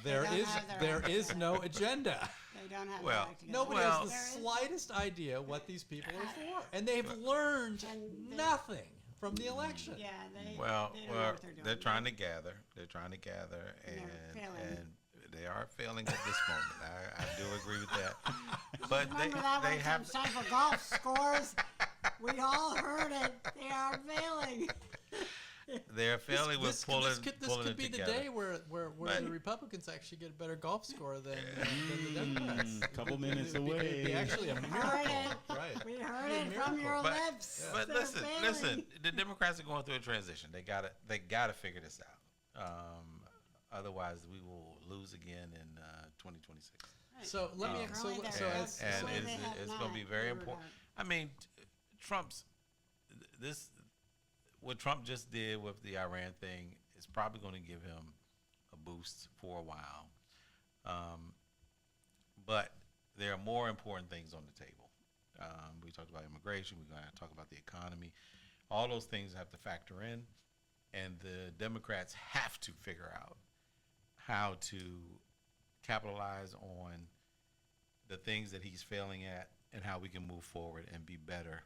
there don't is have their there act is together. no agenda. They don't have Well, their act together. Nobody Well- has the slightest idea what these people are for, and they've learned And they- nothing from the election. Yeah, they Well, don't know well, what they're doing. they're trying to gather. They're trying to gather, And they're failing. and they are failing at this moment. I do agree with that. But Remember that they one have. time for golf scores? We all heard it. They are failing. They're failing with pulling this pulling could it be together. the day where But- the Republicans actually get a better golf score than the Democrats. Couple minutes It'd be away. actually a Heard miracle, it. right? We heard it from your But- lips. But They're listen, failing. listen. The Democrats are going through a transition. They gotta figure this out. Otherwise, we will lose again in 2026. So let me. So, Really, so they're as, not. And Well, it's, they have it's not going to be very figured important. out. I mean, Trump's this what Trump just did with the Iran thing is probably going to give him a boost for a while. But there are more important things on the table. We talked about immigration. We're going to talk about the economy. All those things have to factor in, and the Democrats have to figure out how to capitalize on the things that he's failing at and how we can move forward and be better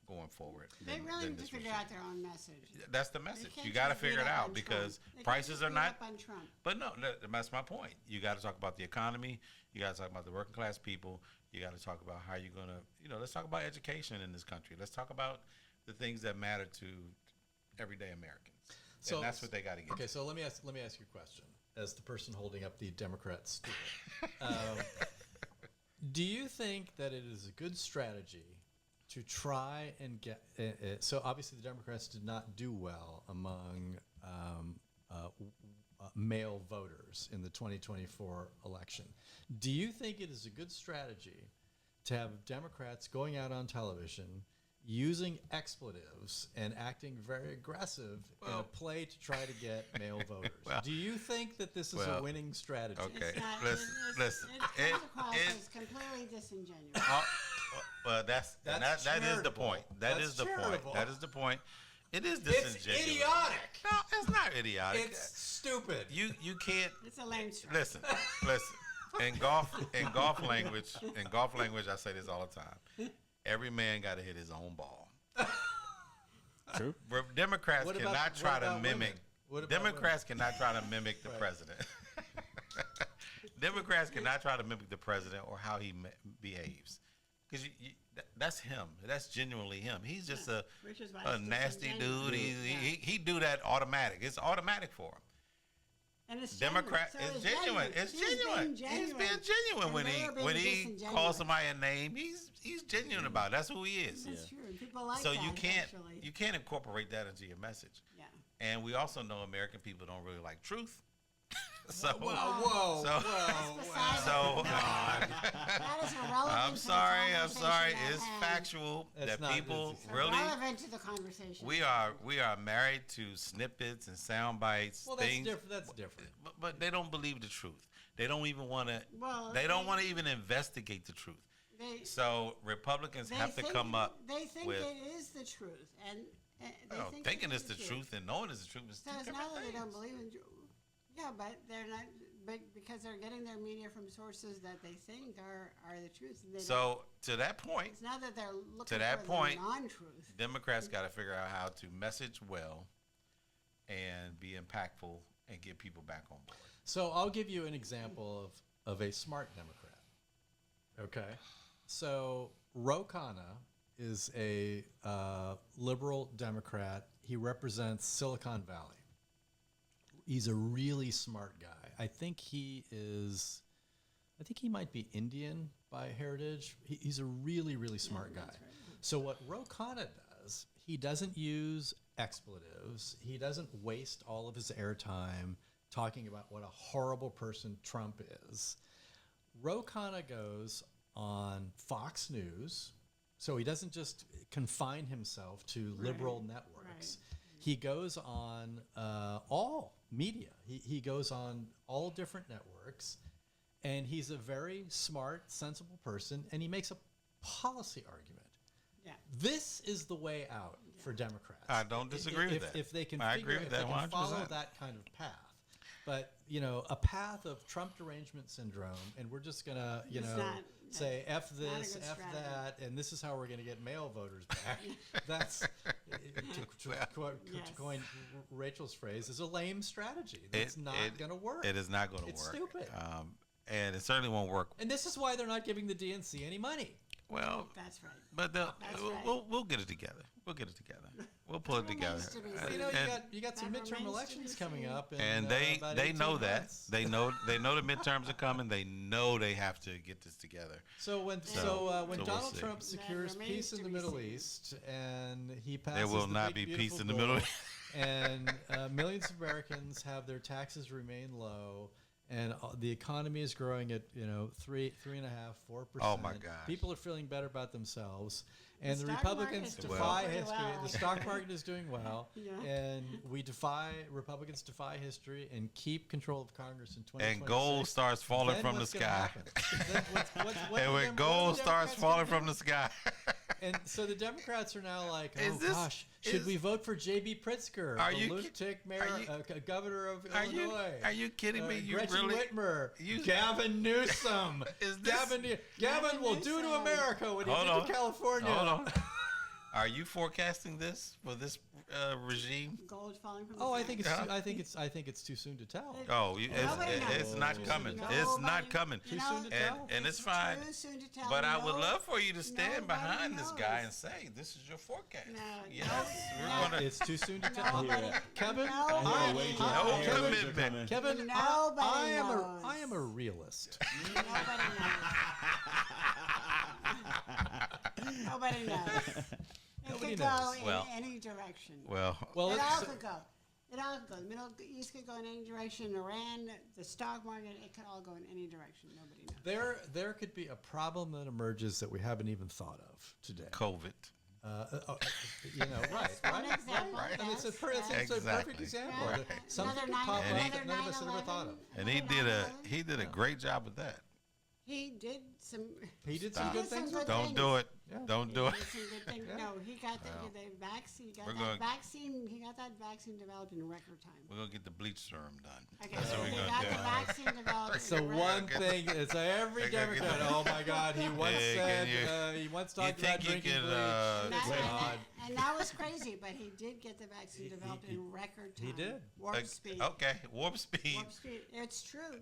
going forward. They than- really than need to this figure regime. out their own message. That's the They message. can't You got to just beat figure it up out on because Trump. They can't prices just are beat not. up on Trump. But no, that's my point. You got to talk about the economy. You got to talk about the working class people. You got to talk about how you're gonna, let's talk about education in this country. Let's talk about the things that matter to everyday Americans. So and that's what they got to get. Okay, to. so let me ask you a question. As the person holding up the Democrat stool, do you think that it is a good strategy to try and get? So obviously, the Democrats did not do well among male voters in the 2024 election. Do you think it is a good strategy to have Democrats going out on television using expletives and acting very aggressive in a Well- play to try to get male voters? Well- Do you think that this is a well, winning strategy? okay. It's not, Listen. it comes across as completely disingenuous. Well, that is the charitable. point. That That's is the charitable. point. That is the point. It is It's disingenuous. idiotic. No, it's not idiotic. It's stupid. You can't It's a lame strategy. listen. In golf language, I say this all the time. Every man got to hit his own ball. True. Democrats What about- cannot try what to about mimic. women? What about Democrats cannot try to mimic the Right. president. Democrats cannot try to mimic the president or how he behaves, because that's him. That's genuinely him. He's just Which is why a it's nasty dude. disingenuous. He do that automatic. It's automatic for him. And it's Democrat, genuine. So it's genuine. It's He's genuine. being He's being genuine And they are being when he disingenuous. calls somebody a name. He's genuine about it. That's who he is. That's true. And people like So that, you actually. can't incorporate that into your message. Yeah. And we also know American people don't really like truth. So Whoa. That's beside so That is irrelevant. I'm to the sorry. conversation It's at hand. factual That's that not- people it's really. Irrelevant to the conversation. We are married to snippets and sound bites. Well, that's things, different. That's different. But they don't believe the truth. They don't even want to. Well, They don't want to even investigate the truth. They, So Republicans have to think, come up They think with. it is the truth, and they Well, think thinking it it's is the truth and knowing it's the truth is So two it's different not that they don't things. believe in. Yeah, but they're not. But because they're getting their media from sources that they think are the truth. And they don't- So to that point, it's not that they're looking that for point, the non-truth. Democrats got to figure out how to message well and be impactful and get people back on board. So I'll give you an example of a smart Democrat. Okay. So Ro Khanna is a liberal Democrat. He represents Silicon Valley. He's a really smart guy. I think he might be Indian by heritage. He's a really, really smart guy. So what Ro Khanna does, he doesn't use expletives. He doesn't waste all of his airtime talking about what a horrible person Trump is. Ro Khanna goes on Fox News, so he doesn't just confine himself to liberal networks. He goes on all media. He goes on all different networks, and he's a very smart, sensible person, and he makes a policy argument. Yeah. This is the way out for Democrats. I don't disagree with if, that. If they can, I figure, agree with if that they can follow 100%. that kind of path. But a path of Trump derangement syndrome, and we're just gonna, say F not a this, good F strategy. that, and this is how we're gonna get male voters back. That's Yes. to coin Rachel's phrase, is a lame strategy. That's not going to work. It is not going to work. It's stupid. And it certainly won't work. And this is why they're not giving the DNC any money. Well, That's right. but we'll get it together. We'll get it together. We'll pull it together. remains to be Well, seen. you got some That midterm remains to elections be coming seen. up, And they they know that. They know the midterms are coming. They know they have to get this together. So when So we'll Donald see. Trump secures That peace remains in to the be Middle seen. East, and he passes There will the not big, be peace beautiful in the bill, Middle East. and millions of Americans have their taxes remain low, and the economy is growing at 3.5%, 4%. Oh, my gosh. People are feeling better about themselves, and the stock Republicans market is defy doing history. well. The stock market is doing well, Yeah. and Republicans defy history and keep control of Congress in 2026. And gold starts falling Then from the what's gonna sky. happen? Then what And the when Dem- gold what the starts Democrats falling gonna from the sky. and so the Democrats are now like, oh Is this- gosh, should we vote for J.B. Pritzker, Are the you ki- lunatic mayor, are you- governor of Are you Illinois? kidding me? You Gretchen really? Whitmer, you- Gavin Newsom. Is this- Gavin will do to Newsom. America what he Hold did on. to California. Hold on. Are you forecasting this for this regime? Gold falling from the Oh, sky. I think it's too soon to tell. Oh, Nobody knows. it's not coming. Nobody- It's not coming. you know, soon to tell. And it's fine. Too soon to tell. But I would No- love for you to stand nobody behind this guy knows. and say, "This is your forecast." No, Yes, no, we're no. gonna. It's too soon to tell. Nobody, Kevin, nobody I- knows. No Kevin- commitment. Kevin, Nobody knows. I am a realist. Nobody knows. Nobody knows. It Nobody could knows. go in Well- any direction. Well, Well, It all it's- could go. It all could go. The Middle East could go in any direction. Iran, the stock market, it could all go in any direction. Nobody knows. there could be a problem that emerges that we haven't even thought of today. COVID. Right. One example. I mean, it's a yes, perfect yes. Exactly. example. Yeah. That something Another could pop And up he- that none of us had ever thought of. And he did a great job with that. He did some. He did Stop. some good He did some things. good with Don't things. do it. Yeah. Don't do it. He did some good things. Yeah. No, he got the vaccine. He got that vaccine. He got that vaccine developed in record time. We're gonna get the bleach serum done. Okay, That's so what he we're got gonna the do. vaccine developed. So in one record thing, it's every Okay, okay. Democrat. Oh my God, he once Hey, said can you- he once you talked about think you drinking can, bleach. That- It's and, odd. and that was crazy, but he did get the vaccine developed in record time. he did. Warp speed. Okay, warp speed. Warp speed. It's true.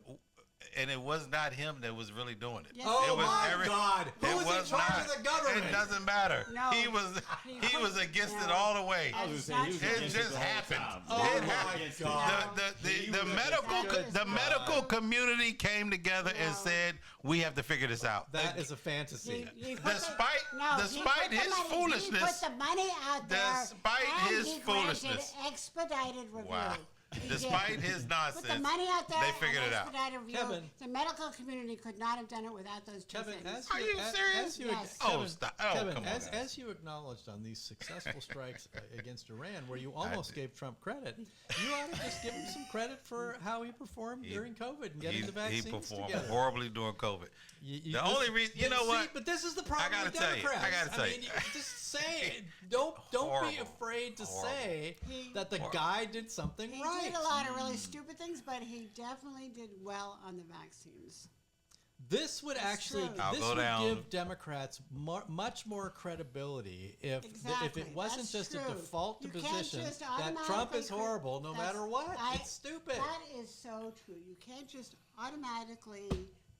And it was not him that was really doing it. Yes, Oh it was my God! Who it was in charge of the government? It doesn't matter. No. He was He was put- against it no. all the way. I was gonna say, he was It against just the whole happened. time. Oh It my happened. God! The medical community came together and No. said we have to figure this out. That is a fantasy. He put the- Despite no, he despite put the his money- foolishness, he put the money out there. Despite and his he granted foolishness. expedited review. Wow. He Despite did. his Put nonsense, the money out there. they figured and it out. expedited review. Kevin. The medical community could not have done it without those two Kevin, things. Are you serious? As you, Yes. Oh, Kevin, stop. Oh, Kevin, come on, as, guys. as you acknowledged on these successful strikes against Iran, where you almost did. gave Trump credit, you ought to just give him some credit for how he performed during COVID and getting the he vaccines performed together. horribly during COVID. The The only reason, you know what? But this is the problem I gotta with tell you, Democrats. I gotta tell mean, you. just say it. Don't be Horrible. afraid to Horrible. say He- that the guy did something He right. did a lot of really stupid things, but he definitely did well on the vaccines. This would That's actually true. I'll this go would down. give Democrats much more credibility if Exactly. it wasn't That's just a true. default You can't position just that Trump automatically is horrible no that's- matter what. I- It's stupid. That is so true. You can't just automatically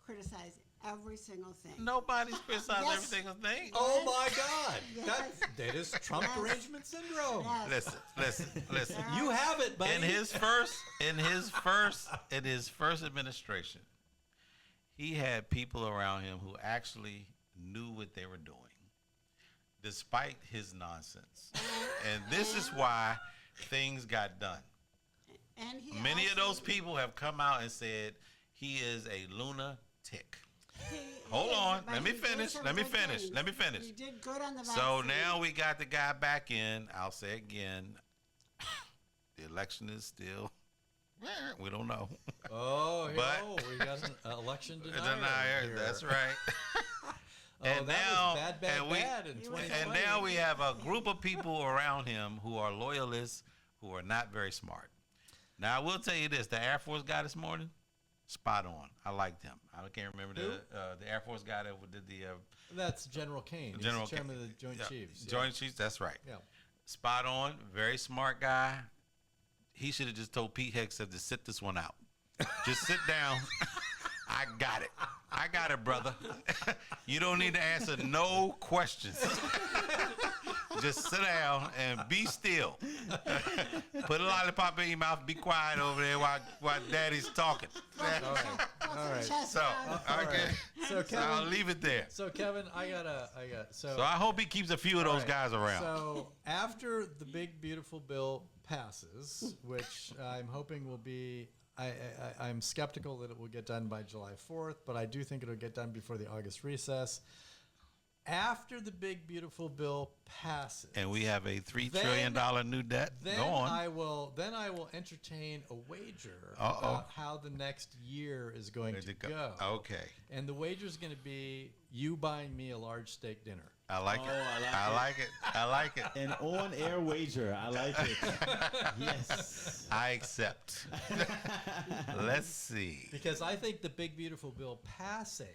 criticize every single thing. Nobody's criticizing Yes. every single thing. Oh my God! Yes. That is Trump Yes. derangement syndrome. Yes. Listen. You have it, buddy. In his first administration, he had people around him who actually knew what they were doing, despite his nonsense. And this is why things got done. And he Many of also- those people have come out and said he is a lunatic. he Hold is, on. but Let me he did finish. some Let me good finish. things. Let me finish. He did good on the vaccine. So now we got the guy back in. I'll say again, the election is still, we don't know. Oh, But- we got an election denier. Denier, here. that's right. Oh, And that now- was bad and we- in 2020. And now we have a group of people around him who are loyalists, who are not very smart. Now I will tell you this: the Air Force guy this morning, spot on. I liked him. I can't remember the Air Force guy that did the That's General Kane. He's General the chairman Kane. of the Joint Yeah, Chiefs. Yeah. Joint Chiefs. That's right. Yeah. spot on, very smart guy. He should have just told Pete Hegseth to sit this one out. Just sit down. I got it. I got it, brother. You don't need to answer no questions. Just sit down and be still. Put a lollipop in your mouth. Be quiet over there while Daddy's talking. All right. So, okay. So So I'll Kevin, leave it there. so Kevin, So I hope he keeps a few of those guys around. So after the big beautiful bill passes, which I'm hoping will be, I'm skeptical that it will get done by July 4th, but I do think it'll get done before the August recess. After the big beautiful bill passes, And we have a $3 trillion new debt. then Go on. I will entertain a wager about how the next year is going to go. Okay. And the wager is going to be you buying me a large steak dinner. I like it. I like it. I like it. An on-air wager. I like it. Yes. I accept. Let's see. Because I think the big beautiful bill passing,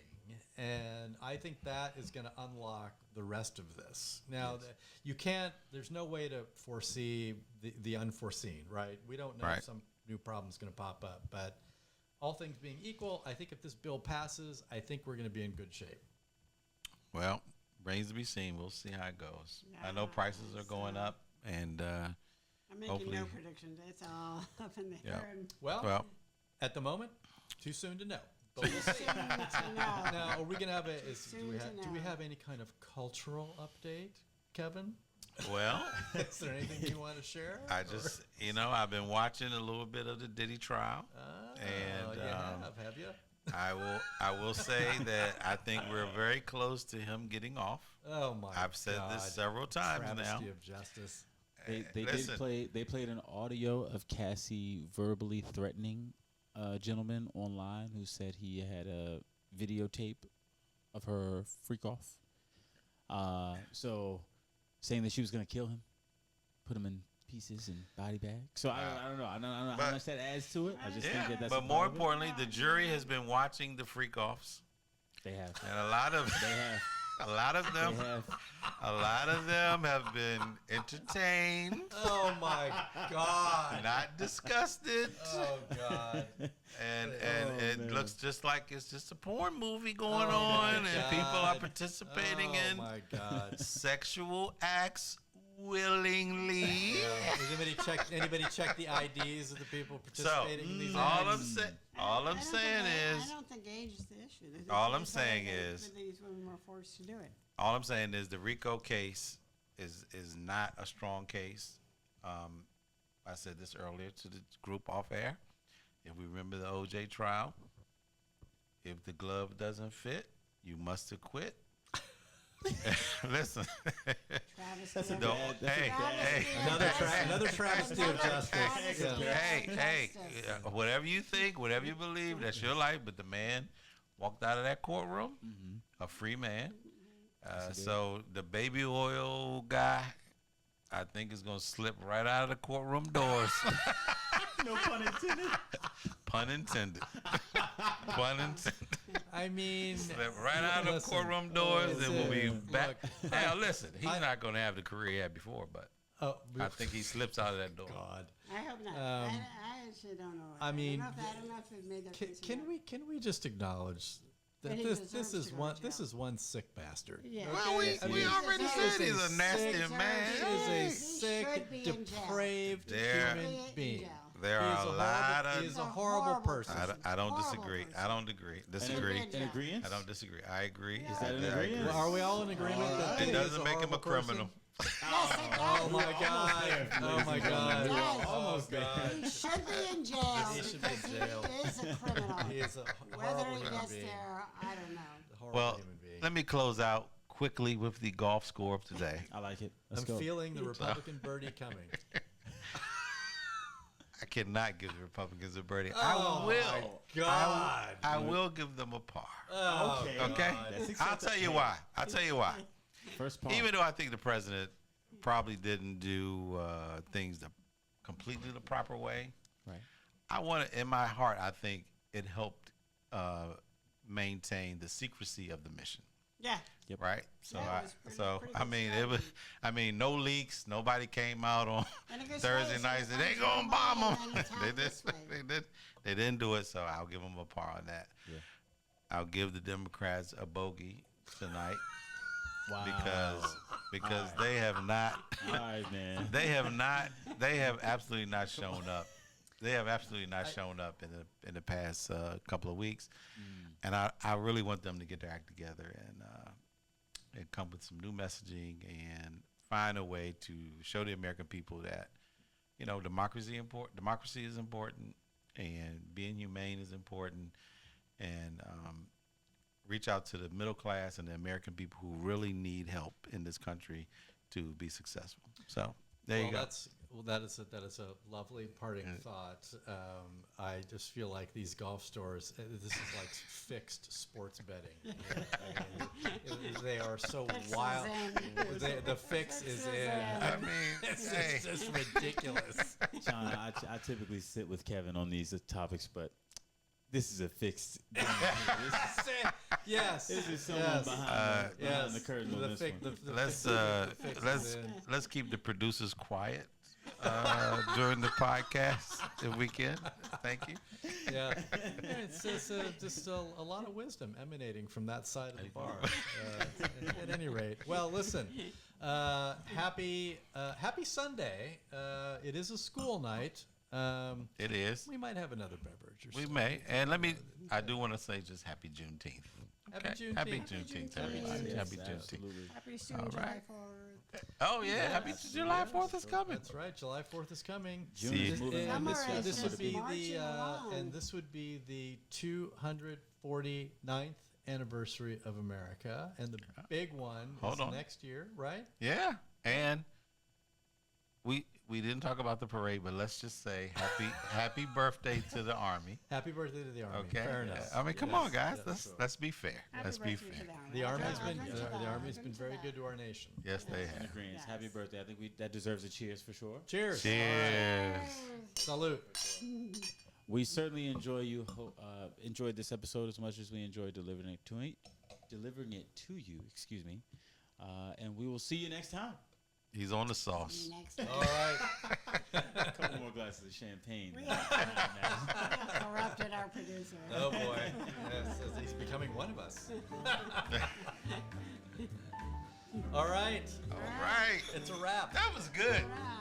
and I think that is going to unlock the rest of this. Now, you can't. There's no way to foresee the unforeseen, right? We don't know if some new problem is going to pop up. But all things being equal, I think if this bill passes, I think we're going to be in good shape. Well, remains to be seen. We'll see how it goes. I know prices are going up, and I'm making hopefully, no predictions. It's all up in the air. And Well, at the moment, too soon to know. But we'll see. soon to know. Now, are we going to have Soon to do we know. have any kind of cultural update, Kevin? well, Is there anything you want to share? I just, I've been watching a little bit of the Diddy Trial, and you have you? I will say that I think we're very close to him getting off. Oh my! I've said this several times Travesty now. of justice. They Listen. They played an audio of Cassie verbally threatening a gentleman online who said he had a videotape of her freak off. So saying that she was gonna kill him, put him in pieces and body bags. So I don't know. I don't know how much that adds to it. I just think that that's. But a more part of it. importantly, the jury has been watching the freak offs, They have. and a lot of They have. a lot of They them have. have been entertained, Oh my God! not disgusted. Oh God! And it man. looks just like it's just a porn movie going on, and people are God. participating Oh in my God! sexual acts willingly. Has anybody check the IDs of the people So participating in these? all acts? I'm saying I is, don't think age is the issue. All I'm saying is- these women were forced to do it. all I'm saying is the RICO case is not a strong case. I said this earlier to the group off air. If we remember the OJ trial, if the glove doesn't fit, you must acquit. Listen, Travis That's a Kevin. bad- that's a hey, bad- hey, Another travesty of justice. Yeah. hey, whatever you think, whatever you believe, that's your life. But the man walked out of that courtroom, a free man. So the baby oil guy, I think, is going to slip right out of the courtroom doors. No pun intended. Pun intended. Pun intended. I mean, Slip right out of the listen, courtroom doors, and we'll be listen, back. look, Now, listen, he's not going to have the career he had before, but oh, I think he slips out of that door. God. I hope not. I actually don't know. I mean, I don't know if it made their case or Can not. we just acknowledge that That he this deserves is to go one to this jail. is one sick bastard. Yeah. Well, we I mean, already he's said a he's a nasty sick- man. He is a He sick, should be in jail. depraved There- human in being. jail. There He is are a lot of. He's a horrible person. I don't Horrible disagree. person. I don't agree. Disagree. And- In agreement? I don't disagree. I agree. Is that an I agreement? Well, are we all in agreement that It he is doesn't make him a horrible person? criminal. Yes, it Oh does. my God! Oh my God! Yes. Almost God! He should be in jail. He should be in because jail. He is a criminal. He is a Whether horrible he human gets being. there, I don't know. Horrible Well, human being. let me close out quickly with the golf score of today. I like it. Let's I'm go. feeling the Republican birdie coming. I cannot give the Republicans a birdie. Oh, I will. my God. I will give them a par. Okay. Okay? That's I'll tell you why. I'll tell you why. First part. Even though I think the president probably didn't do things completely the proper way, Right. I want to, in my heart, I think it helped maintain the secrecy of the mission. Yeah. Yep. Right. So Yeah, it was pretty I good mean, it was. I mean, no leaks. Nobody came out on And it goes Thursday right, night. so They it gonna comes bomb from them. one end and They it's this way. They didn't do it. So I'll give them a par on that. Yeah. I'll give the Democrats a bogey tonight Wow. because they have not. All right, man. They have absolutely not shown up. They have absolutely not shown up in the past couple of weeks, and I really want them to get their act together and come with some new messaging and find a way to show the American people that democracy is important, and being humane is important, and reach out to the middle class and the American people who really need help in this country to be successful. So there you go. That is a lovely parting thought. I just feel like these golf stores, this is like fixed sports betting. They are so wild. The fix is in. I mean, It's just ridiculous. John, I typically sit with Kevin on these topics, but this is a fixed. Yes. This is someone behind the curtain on this one. Let's keep the producers quiet during the podcast if we can. Thank you. Yeah, it's just a lot of wisdom emanating from that side of the bar. At any rate, well, listen. Happy Sunday. It is a school night. It is. We might have another beverage or We something. may. And I do want to say just happy Juneteenth. Okay. Happy Juneteenth, everybody. Yes, Happy Juneteenth. absolutely. Happy soon, All July right. 4th. Oh, yeah. Happy July 4th is coming. That's right. July 4th is coming. June See, is moving. And Summer is this would just be marching along. and this would be the 249th anniversary of America, and the big one Hold is on. next year, right? Yeah. And we didn't talk about the parade, but let's just say happy birthday to the Army. Happy birthday to the Army. Okay. Fair enough. I mean, come Yes, on, guys. yes, Let's be fair. Happy Let's be birthday fair. to them. The Army's I'll been drink to that. the I'll Army's drink been to very that. good to our nation. Yes, they In have. agreement. Yes. Happy birthday. I think that deserves a cheers for sure. Cheers. Cheers. Salute. We certainly enjoyed this episode as much as we enjoyed delivering it to you. Excuse me. And we will see you next time. He's on the sauce. Next time. All right. A couple more glasses of champagne. We corrupted our producer. Oh boy. Yes, he's becoming one of us. All right. All right. It's a wrap. That was good. Wow.